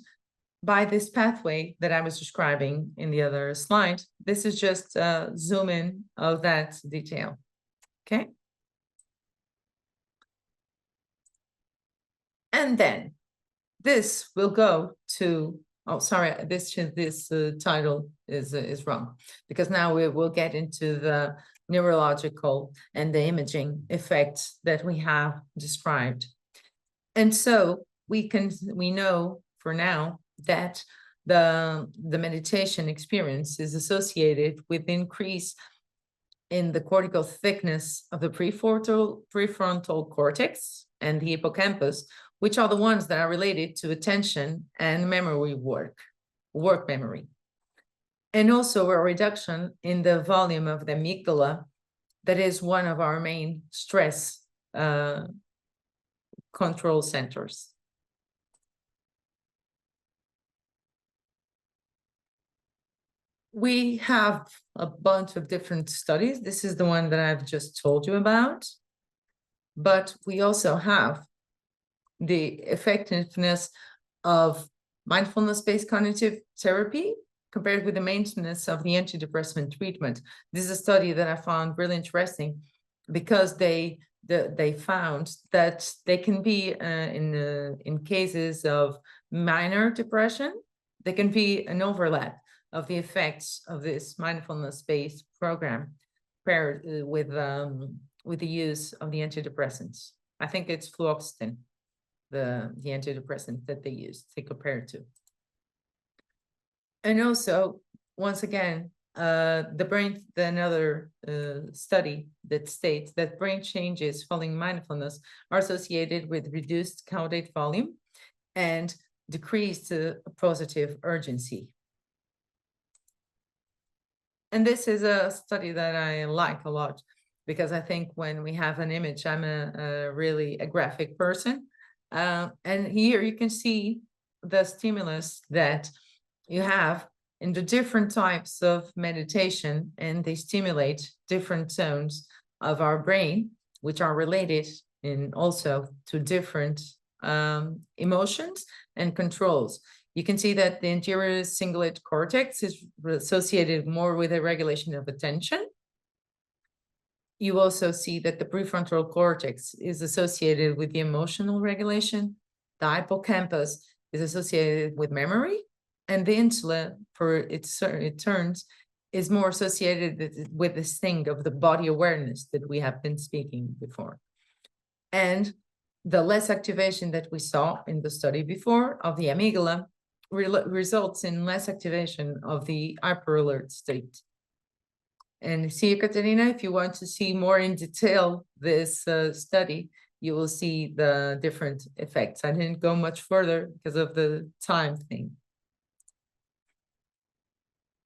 Speaker 2: by this pathway that I was describing in the other slide. This is just a zoom in of that detail, okay? And then this will go to, oh, sorry, this title is wrong, because now we will get into the neurological and the imaging effects that we have described. And so we know for now that the meditation experience is associated with increase in the cortical thickness of the prefrontal cortex, and the hippocampus, which are the ones that are related to attention and memory work memory. And also a reduction in the volume of the amygdala, that is one of our main stress control centers. We have a bunch of different studies. This is the one that I've just told you about. But we also have the effectiveness of mindfulness-based cognitive therapy compared with the maintenance of the antidepressant treatment. This is a study that I found really interesting because they found that they can be in cases of minor depression, there can be an overlap of the effects of this mindfulness-based program paired with the use of the antidepressants. I think it's fluoxetine, the antidepressant that they compare to. And also, once again, another study that states that brain changes following mindfulness are associated with reduced caudate volume and decreased positive urgency. And this is a study that I like a lot because I think when we have an image, I'm a really a graphic person. And here you can see the stimulus that you have in the different types of meditation, and they stimulate different zones of our brain, which are related in also to different emotions and controls. You can see that the anterior cingulate cortex is associated more with a regulation of attention. You also see that the prefrontal cortex is associated with the emotional regulation. The hippocampus is associated with memory, and the insula, for its turns, is more associated with this thing of the body awareness that we have been speaking before. And the less activation that we saw in the study before of the amygdala results in less activation of the hyperalert state. And see, Katerina, if you want to see more in detail this study, you will see the different effects. I didn't go much further because of the time thing.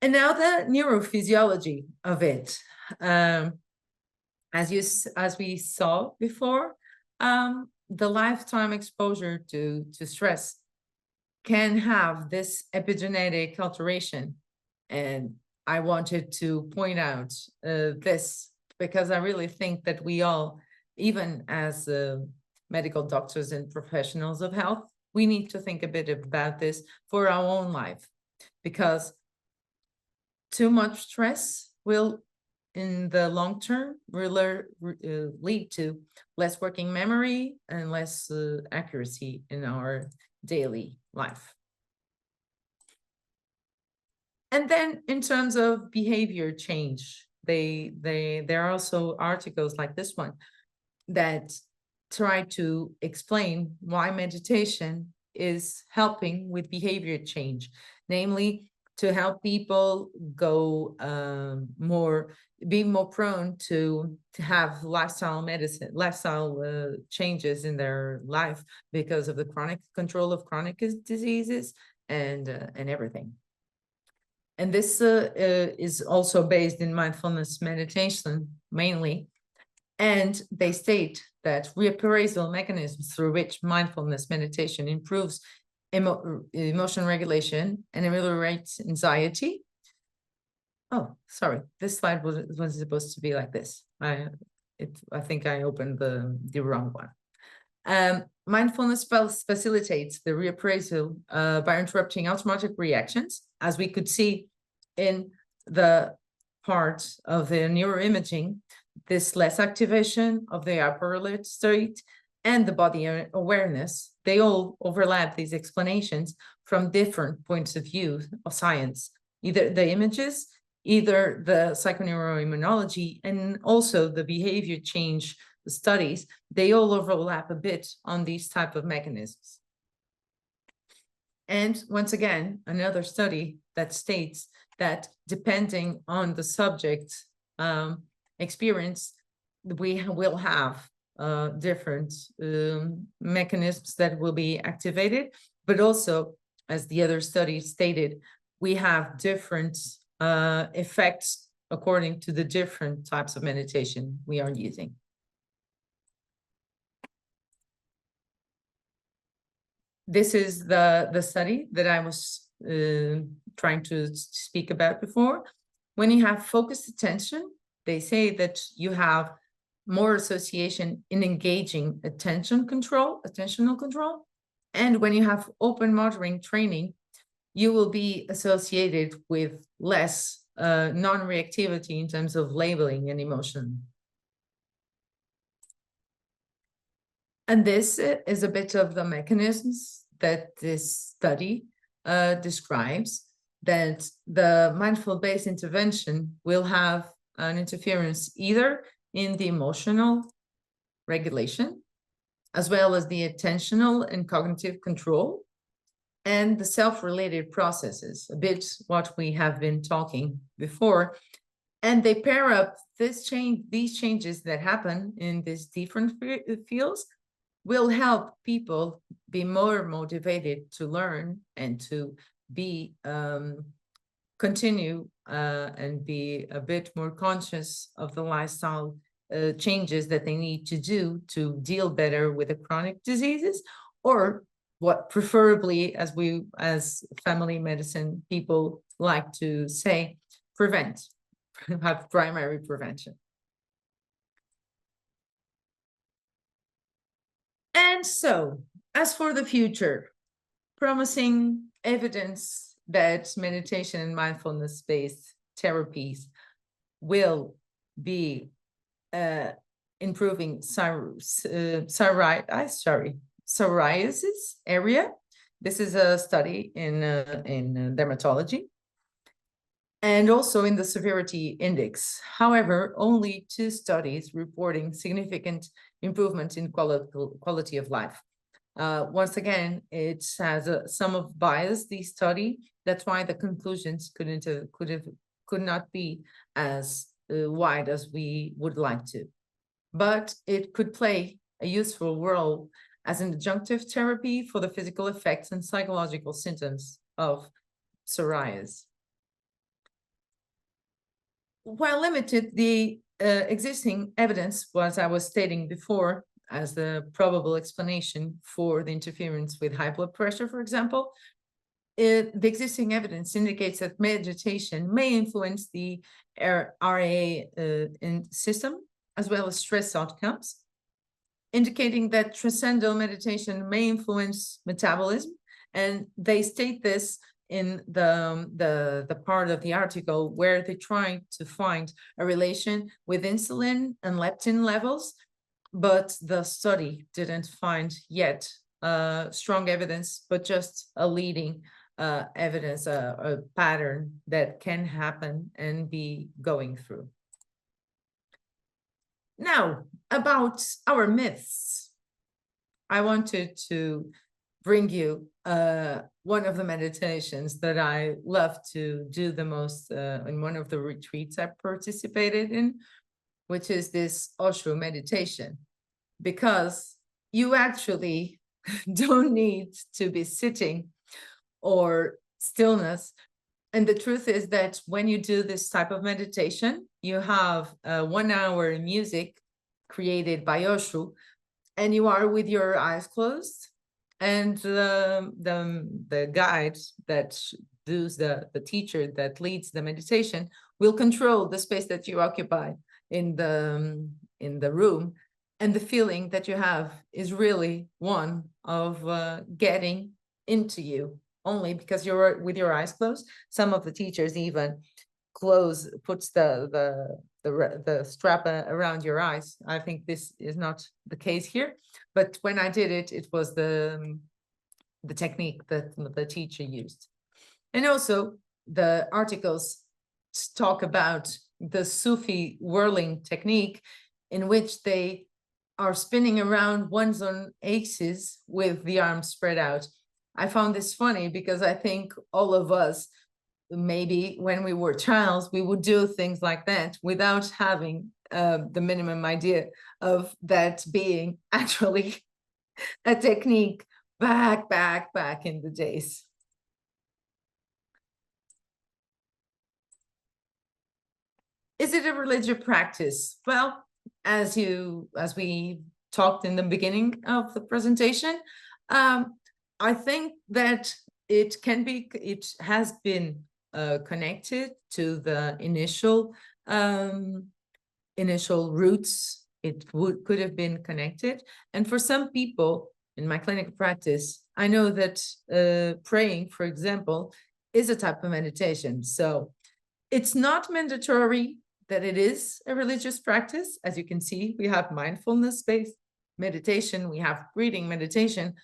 Speaker 2: And now the neurophysiology of it. As we saw before, the lifetime exposure to stress can have this epigenetic alteration. And I wanted to point out this because I really think that we all, even as medical doctors and professionals of health, we need to think a bit about this for our own life, because too much stress will, in the long term, lead to less working memory and less accuracy in our daily life. And then in terms of behavior change, there are also articles like this one that try to explain why meditation is helping with behavior change, namely to help people go be more prone to have lifestyle changes in their life because of the chronic control of chronic diseases and everything. And this is also based in mindfulness meditation mainly. And they state that reappraisal mechanisms through which mindfulness meditation improves emotion regulation and ameliorates anxiety. Oh, sorry, this slide was supposed to be like this. I think I opened the wrong one. Mindfulness facilitates the reappraisal by interrupting automatic reactions, as we could see in the part of the neuroimaging. This less activation of the upper alert state and the body awareness, they all overlap these explanations from different points of view of science, either the images, either the psychoneuroimmunology, and also the behavior change studies. They all overlap a bit on these type of mechanisms. And once again, another study that states that depending on the subject experience, we will have different mechanisms that will be activated, but also, as the other study stated, we have different effects according to the different types of meditation we are using. This is the study that I was trying to speak about before. When you have focused attention, they say that you have more association in engaging attentional control. And when you have open motoring training, you will be associated with less non-reactivity in terms of labeling and emotion. And this is a bit of the mechanisms that this study describes, that the mindful-based intervention will have an interference either in the emotional regulation, as well as the attentional and cognitive control, and the self-related processes, a bit what we have been talking before. And they pair up these changes that happen in these different fields will help people be more motivated to learn and to be continue and be a bit more conscious of the lifestyle changes that they need to do to deal better with the chronic diseases, or what preferably, as family medicine people like to say, have primary prevention. And so, as for the future, promising evidence that meditation and mindfulness-based therapies will be improving psoriasis area. This is a study in dermatology, and also in the severity index. However, only 2 studies reporting significant improvement in quality of life. Once again, it has some of bias, the study. That's why the conclusions could not be as wide as we would like to. But it could play a useful role as an adjunctive therapy for the physical effects and psychological symptoms of psoriasis. While limited, the existing evidence, as I was stating before, as the probable explanation for the interference with high blood pressure, for example, the existing evidence indicates that meditation may influence the RAA system, as well as stress outcomes, indicating that transcendental meditation may influence metabolism. And they state this in the part of the article where they try to find a relation with insulin and leptin levels, but the study didn't find yet strong evidence, but just a leading evidence, a pattern that can happen and be going through. Now, about our myths, I wanted to bring you one of the meditations that I love to do the most in one of the retreats I participated in, which is this Osho meditation, because you actually don't need to be sitting or stillness. And the truth is that when you do this type of meditation, you have 1 hour music created by Osho, and you are with your eyes closed, and the guide that does the teacher that leads the meditation will control the space that you occupy in the room, and the feeling that you have is really one of getting into you, only because you're with your eyes closed. Some of the teachers even puts the strap around your eyes. I think this is not the case here, but when I did it, it was the technique that the teacher used. And also the articles talk about the Sufi whirling technique, in which they are spinning around one's own axis with the arms spread out. I found this funny because I think all of us, maybe when we were childs, we would do things like that without having the minimum idea of that being actually a technique back in the days. Is it a religious practice? Well, as we talked in the beginning of the presentation, I think that it has been connected to the initial roots. It could have been connected. And for some people in my clinical practice, I know that praying, for example, is a type of meditation. So it's not mandatory that it is a religious practice. As you can see, we have mindfulness-based meditation, we have breathing meditation,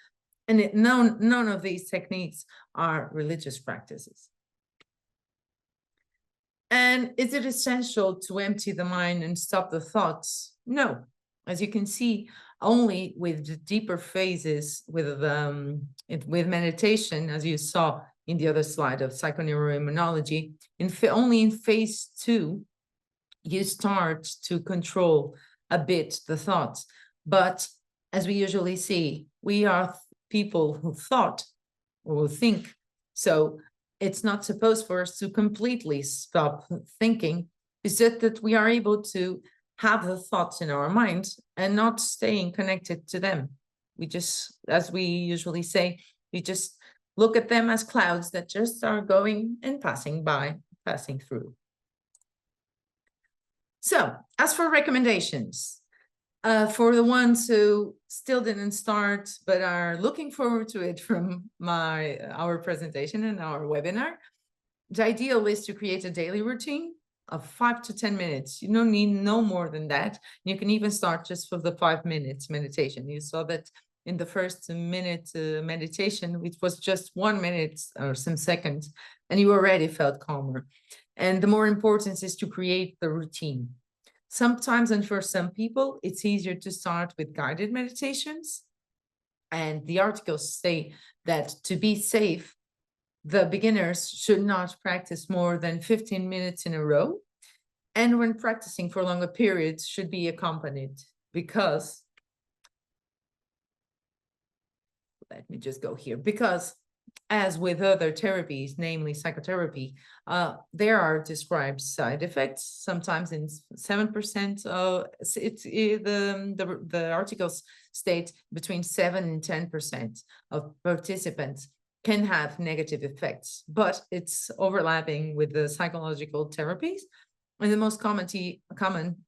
Speaker 2: and none of these techniques are religious practices. And is it essential to empty the mind and stop the thoughts? No. As you can see, only with the deeper phases, with meditation, as you saw in the other slide of psychoneuroimmunology, only in phase 2, you start to control a bit the thoughts. But as we usually see, we are people who thought or who think. So it's not supposed for us to completely stop thinking. It's just that we are able to have the thoughts in our minds and not staying connected to them. We just, as we usually say, we just look at them as clouds that just are going and passing by, passing through. So, as for recommendations, for the ones who still didn't start but are looking forward to it from our presentation and our webinar, the ideal is to create a daily routine of 5 to 10 minutes. You don't need no more than that. You can even start just for the 5 minutes meditation. You saw that in the first minute meditation, it was just 1 minute or some seconds, and you already felt calmer. And the more important is to create the routine. Sometimes, and for some people, it's easier to start with guided meditations. And the articles say that to be safe, the beginners should not practice more than 15 minutes in a row. And when practicing for longer periods, should be accompanied, because, let me just go here, because as with other therapies, namely psychotherapy, there are described side effects, sometimes in 7%. The articles state between 7 and 10% of participants can have negative effects, but it's overlapping with the psychological therapies. And the most common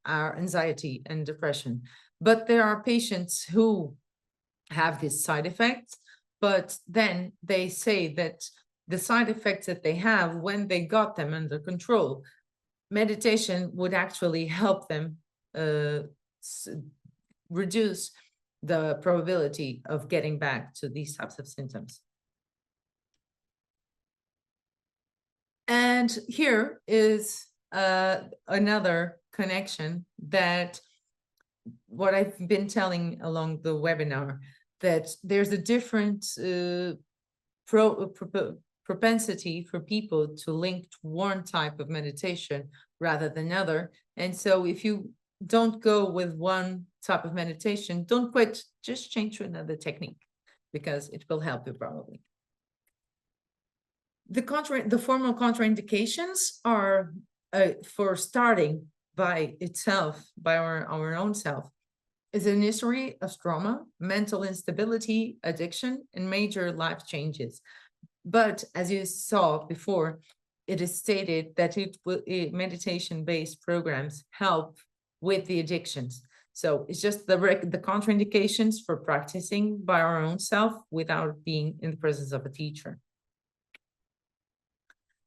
Speaker 2: are anxiety and depression. But there are patients who have these side effects, but then they say that the side effects that they have, when they got them under control, meditation would actually help them reduce the probability of getting back to these types of symptoms. And here is another connection that what I've been telling along the webinar, that there's a different propensity for people to link to one type of meditation rather than another. And so if you don't go with one type of meditation, don't quit, just change to another technique, because it will help you probably. The formal contraindications are for starting by itself, by our own self, is an history of trauma, mental instability, addiction, and major life changes. But as you saw before, it is stated that meditation-based programs help with the addictions. So it's just the contraindications for practicing by our own self without being in the presence of a teacher.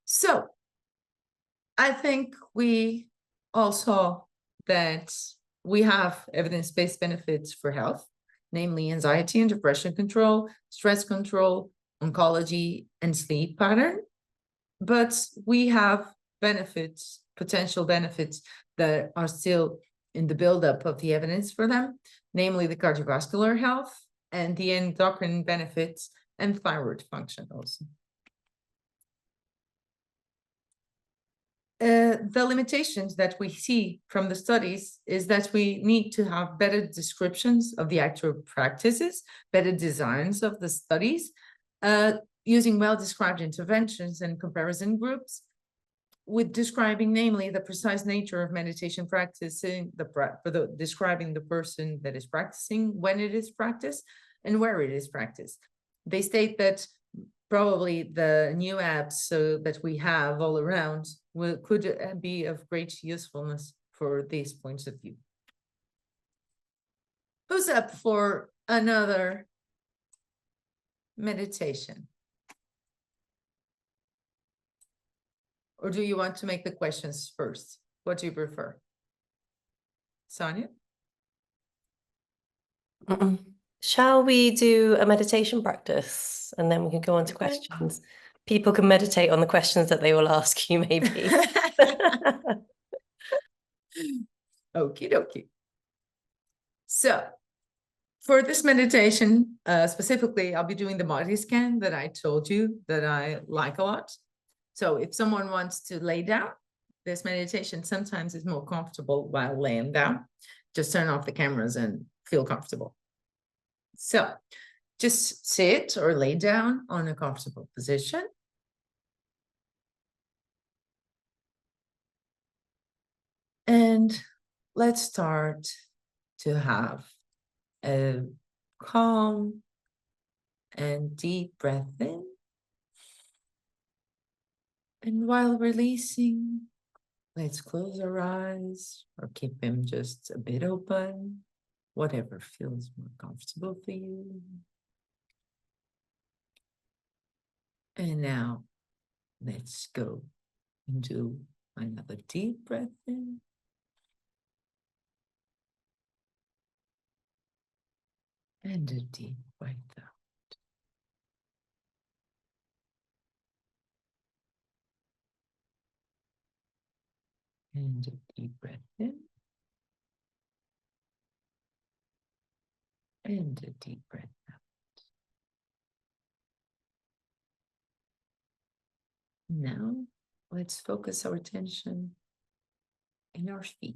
Speaker 2: So I think we all saw that we have evidence-based benefits for health, namely anxiety and depression control, stress control, oncology, and sleep pattern. But we have benefits, potential benefits, that are still in the buildup of the evidence for them, namely the cardiovascular health and the endocrine benefits and thyroid function also. The limitations that we see from the studies is that we need to have better descriptions of the actual practices, better designs of the studies, using well-described interventions and comparison groups, with describing namely the precise nature of meditation practicing, describing the person that is practicing, when it is practiced, and where it is practiced. They state that probably the new apps that we have all around could be of great usefulness for these points of view. Who's up for another meditation? Or do you want to make the questions first? What do you prefer? Sonia?
Speaker 1: Shall we do a meditation practice and then we can go on to questions? People can meditate on the questions that they will ask you, maybe.
Speaker 2: Okie dokie. So, for this meditation, specifically, I'll be doing the body scan that I told you that I like a lot. So if someone wants to lay down, this meditation sometimes is more comfortable while laying down. Just turn off the cameras and feel comfortable. So just sit or lay down on a comfortable position. And let's start to have a calm and deep breath in. And while releasing, let's close our eyes or keep them just a bit open, whatever feels more comfortable for you. And now let's go and do another deep breath in. And a deep breath out. And a deep breath in. And a deep breath out. Now, let's focus our attention in our feet,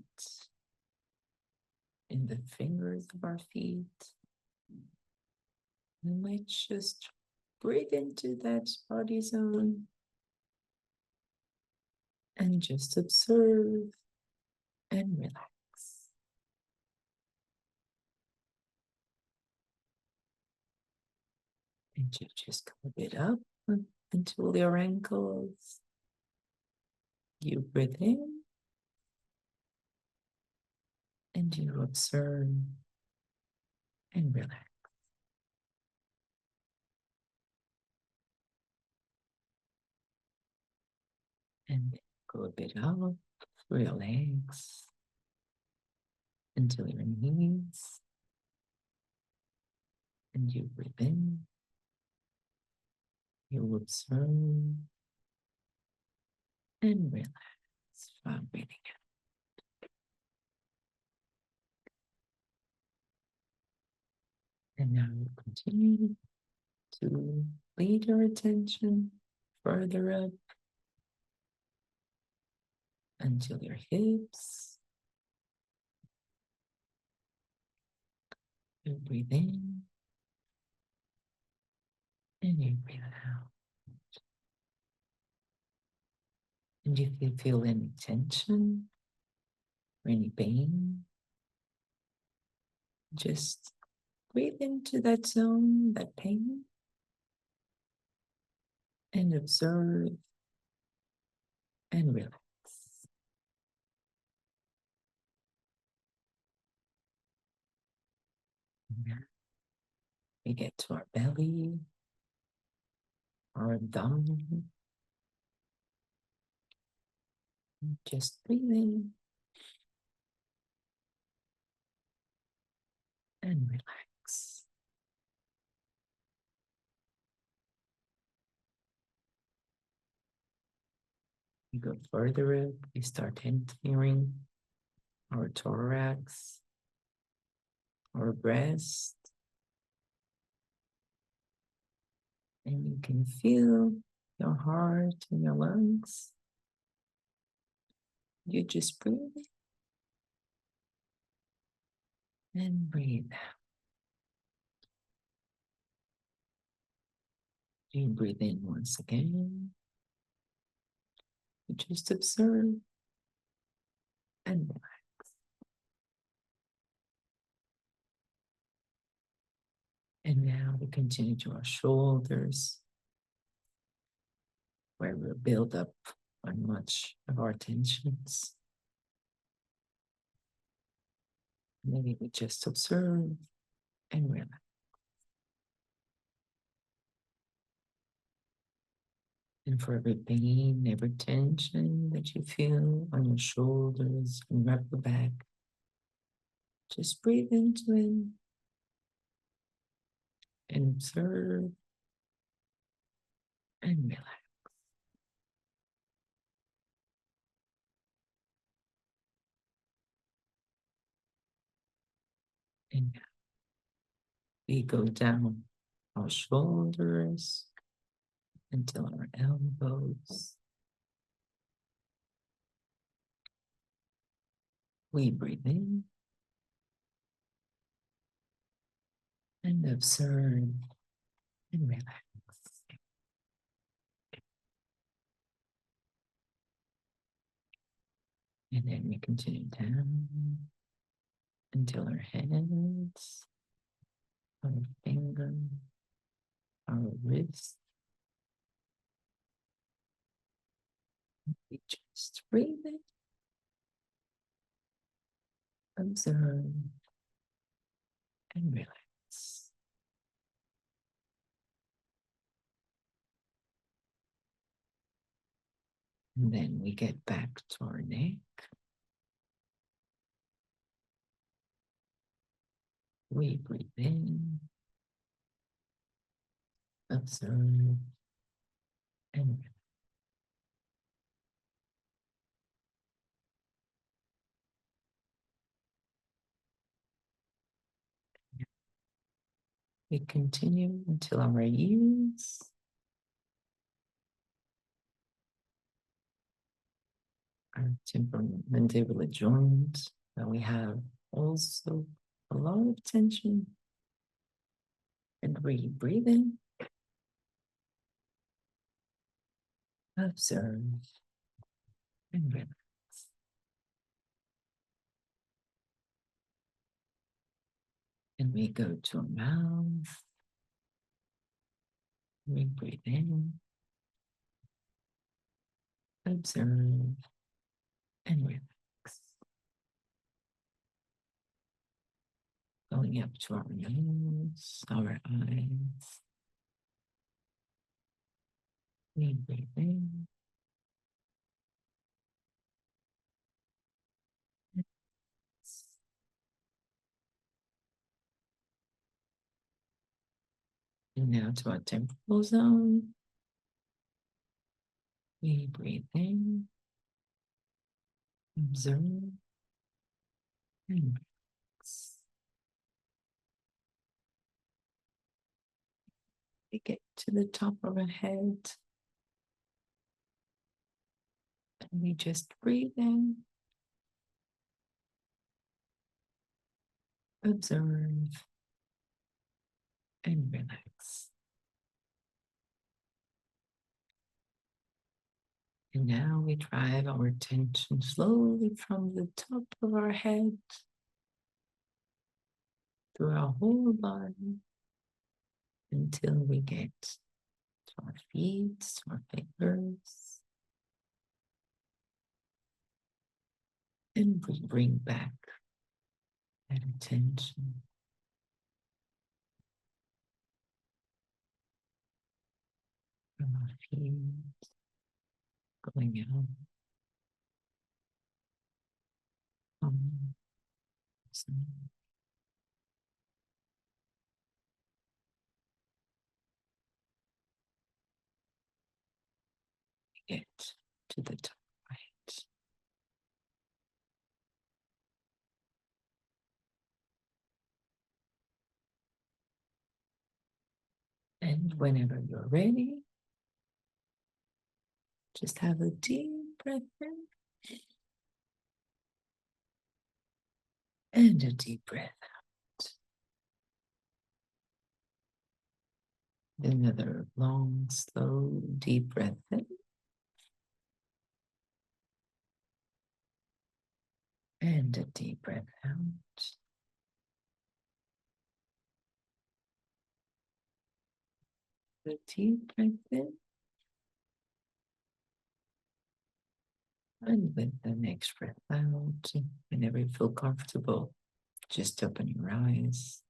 Speaker 2: in the fingers of our feet. And let's just breathe into that body zone and just observe and relax. And you just go a bit up until your ankles. You breathe in and you observe and relax. And go a bit up through your legs until your knees. And you breathe in. You observe and relax while breathing out. And now you continue to lead your attention further up until your hips. You breathe in and you breathe out. And if you feel any tension or any pain, just breathe into that zone, that pain, and observe and relax. Now we get to our belly, our abdomen. Just breathe in and relax. We go further up, we start entering our thorax, our breast, and you can feel your heart and your lungs. You just breathe in and breathe out. You breathe in once again. You just observe and relax. And now we continue to our shoulders, where we'll build up on much of our tensions. Maybe we just observe and relax. And for every pain, every tension that you feel on your shoulders and your upper back, just breathe into it and observe and relax. And now we go down our shoulders until our elbows. We breathe in and observe and relax. And then we continue down until our hands, our finger, our wrist. We just breathe in, observe, and relax. And then we get back to our neck. We breathe in, observe, and relax. We continue until our ears. Our temporomandibular joint, that we have also a lot of tension. And we breathe in, observe, and relax. And we go to our mouth. We breathe in, observe, and relax. Going up to our nose, our eyes. We breathe in. And now to our temporal zone. We breathe in, observe, and relax. We get to the top of our head. And we just breathe in, observe, and relax. And now we drive our attention slowly from the top of our head through our whole body until we get to our feet, to our fingers. And we bring back that attention from our feet, going out. Get to the top right. And whenever you're ready, just have a deep breath in And a deep breath out. Another long, slow, deep breath in. And a deep breath out. A deep breath in. And with the next breath out, whenever you feel comfortable, just open your eyes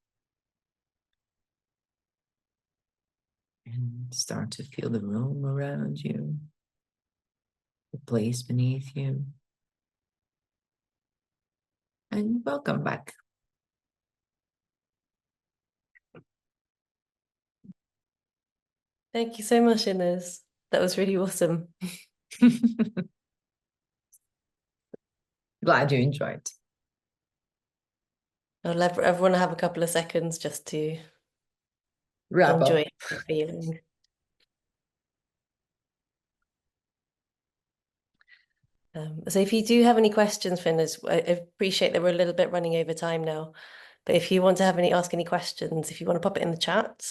Speaker 2: and start to feel the room around you, the place beneath you. And welcome back.
Speaker 1: Thank you so much, Ines. That was really awesome.
Speaker 2: Glad you enjoyed.
Speaker 1: I'll let everyone have a couple of seconds just to
Speaker 2: Wrap
Speaker 1: enjoy
Speaker 2: up.
Speaker 1: the feeling. So if you do have any questions for Ines, I appreciate that we're a little bit running over time now, but if you want to ask any questions, if you want to pop it in the chat.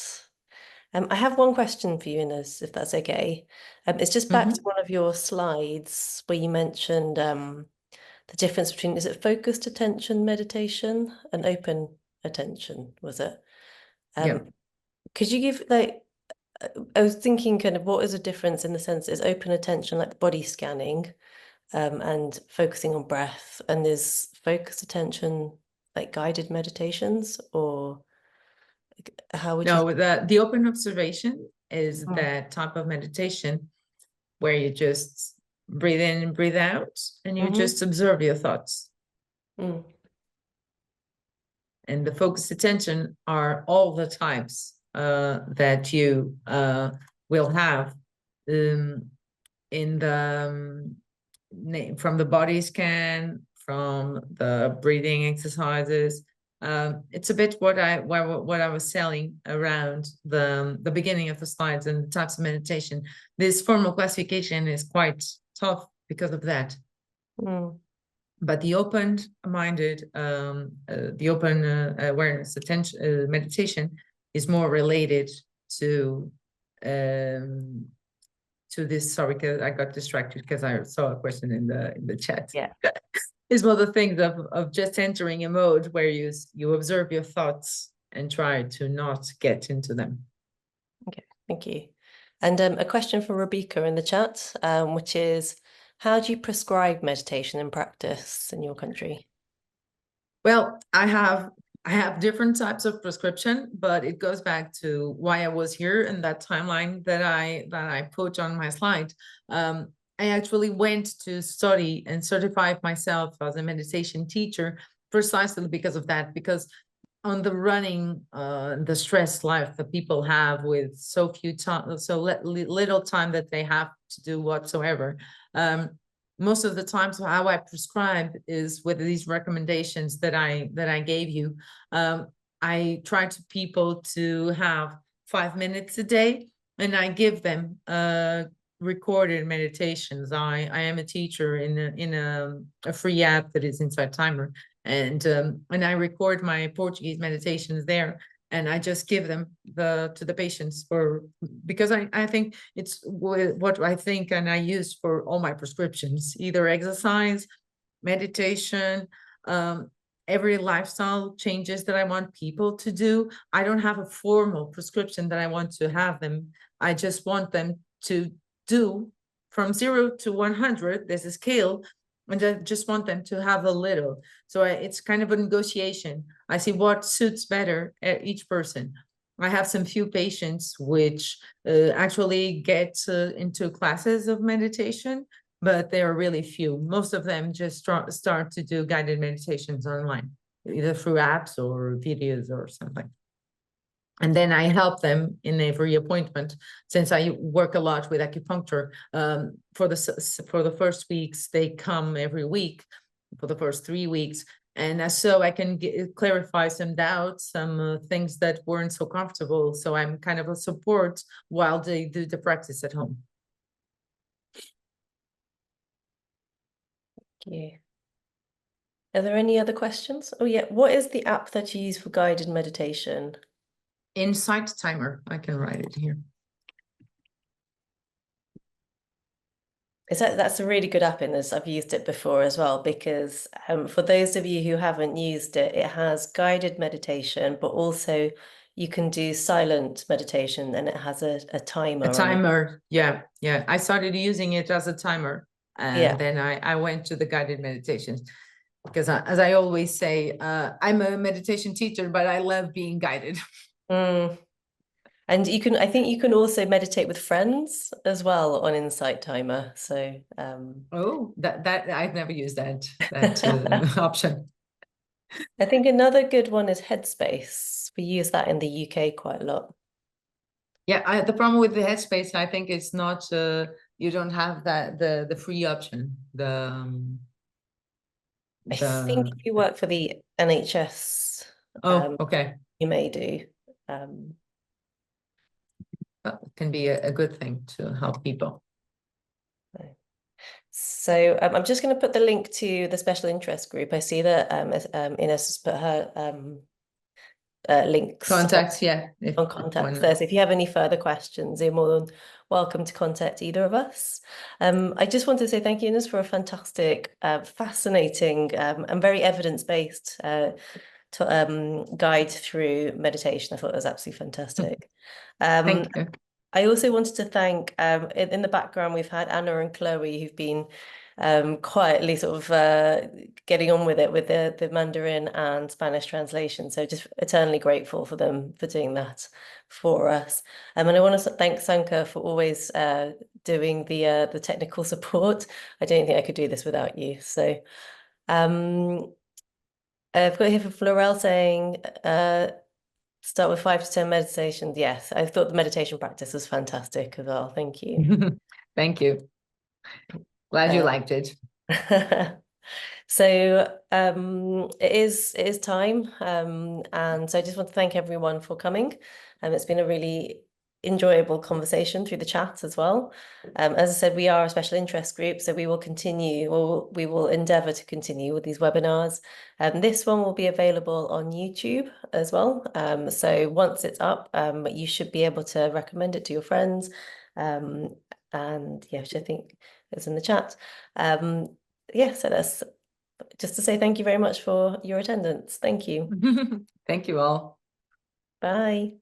Speaker 1: I have one question for you, Ines, if that's okay. It's just back to one of your slides where you mentioned the difference between, is it focused attention meditation and open attention, was it?
Speaker 2: Yeah.
Speaker 1: Could you give, like, I was thinking kind of what is the difference in the sense is open attention like the body scanning and focusing on breath, and is focused attention like guided meditations, or how would you?
Speaker 2: No, the open observation is
Speaker 1: Mm.
Speaker 2: that type of meditation where you just breathe in and breathe out, and you just observe your thoughts.
Speaker 1: Mm.
Speaker 2: And the focused attention are all the types that you will have in the from the body scan, from the breathing exercises. It's a bit what I was selling around the beginning of the slides and the types of meditation. This formal classification is quite tough because of that.
Speaker 1: Mm.
Speaker 2: But the open-minded, the open awareness attention meditation is more related to this. Sorry, because I got distracted because I saw a question in the chat.
Speaker 1: Yeah.
Speaker 2: Is one of the things of just entering a mode where you observe your thoughts and try to not get into them.
Speaker 1: Okay, thank you. And a question from Rebecca in the chat, which is, how do you prescribe meditation in practice in your country?
Speaker 2: Well, I have different types of prescription, but it goes back to why I was here and that timeline that I put on my slide. I actually went to study and certify myself as a meditation teacher precisely because of that, because on the running, the stress life that people have with so few time, so little time that they have to do whatsoever. Most of the times how I prescribe is with these recommendations that I gave you. I try to people to have 5 minutes a day, and I give them recorded meditations. I am a teacher in a free app that is Inside Timer, and I record my Portuguese meditations there, and I just give them to the patients because I think it's what I think and I use for all my prescriptions, either exercise, meditation, every lifestyle changes that I want people to do. I don't have a formal prescription that I want to have them. I just want them to do from 0 to 100. There's a scale, and I just want them to have a little. So it's kind of a negotiation. I see what suits better each person. I have some few patients which actually get into classes of meditation, but there are really few. Most of them just start to do guided meditations online, either through apps or videos or something. And then I help them in every appointment, since I work a lot with acupuncture. For the first weeks, they come every week for the first 3 weeks. And so I can clarify some doubts, some things that weren't so comfortable. So I'm kind of a support while they do the practice at home.
Speaker 1: Thank you. Are there any other questions? Oh yeah, what is the app that you use for guided meditation?
Speaker 2: Insight Timer. I can write it here.
Speaker 1: That's a really good app, Ines. I've used it before as well, because for those of you who haven't used it, it has guided meditation, but also you can do silent meditation, and it has a timer
Speaker 2: A
Speaker 1: on it.
Speaker 2: timer. Yeah. I started using it as a timer, and then I went to the guided meditations, because as I always say, I'm a meditation teacher, but I love being guided.
Speaker 1: Mm. And I think you can also meditate with friends as well on Insight Timer. So
Speaker 2: Oh, that I've never used that option.
Speaker 1: I think another good one is Headspace. We use that in the UK quite a lot.
Speaker 2: Yeah, the problem with the Headspace, I think it's not you don't have that the free option.
Speaker 1: I think if you work for the NHS,
Speaker 2: Oh, okay.
Speaker 1: you may do.
Speaker 2: That can be a good thing to help people.
Speaker 1: So I'm just going to put the link to the special interest group. I see that Ines has put her links
Speaker 2: Contacts,
Speaker 1: on contacts there. So if you have any further questions, you're more than welcome to contact either of us. I just want to say thank you, Ines, for a fantastic, fascinating, and very evidence-based guide through meditation. I thought it was absolutely fantastic.
Speaker 2: Thank you.
Speaker 1: I also wanted to thank, in the background, we've had Anna and Chloe, who've been quietly sort of getting on with it with the Mandarin and Spanish translation. So just eternally grateful for them for doing that for us. And I want to thank Sanka for always doing the technical support. I don't think I could do this without you. So I've got here for Florel saying, start with 5 to 10 meditations. Yes, I thought the meditation practice was fantastic as well. Thank you.
Speaker 2: Thank you. Glad you liked it.
Speaker 1: So it is time, and so I just want to thank everyone for coming. It's been a really enjoyable conversation through the chat as well. As I said, we are a special interest group, so we will continue, or we will endeavour to continue with these webinars. This one will be available on YouTube as well. So once it's up, you should be able to recommend it to your friends. And yeah, which I think is in the chat. Yeah, so that's just to say thank you very much for your attendance. Thank you.
Speaker 2: Thank you all.
Speaker 1: Bye.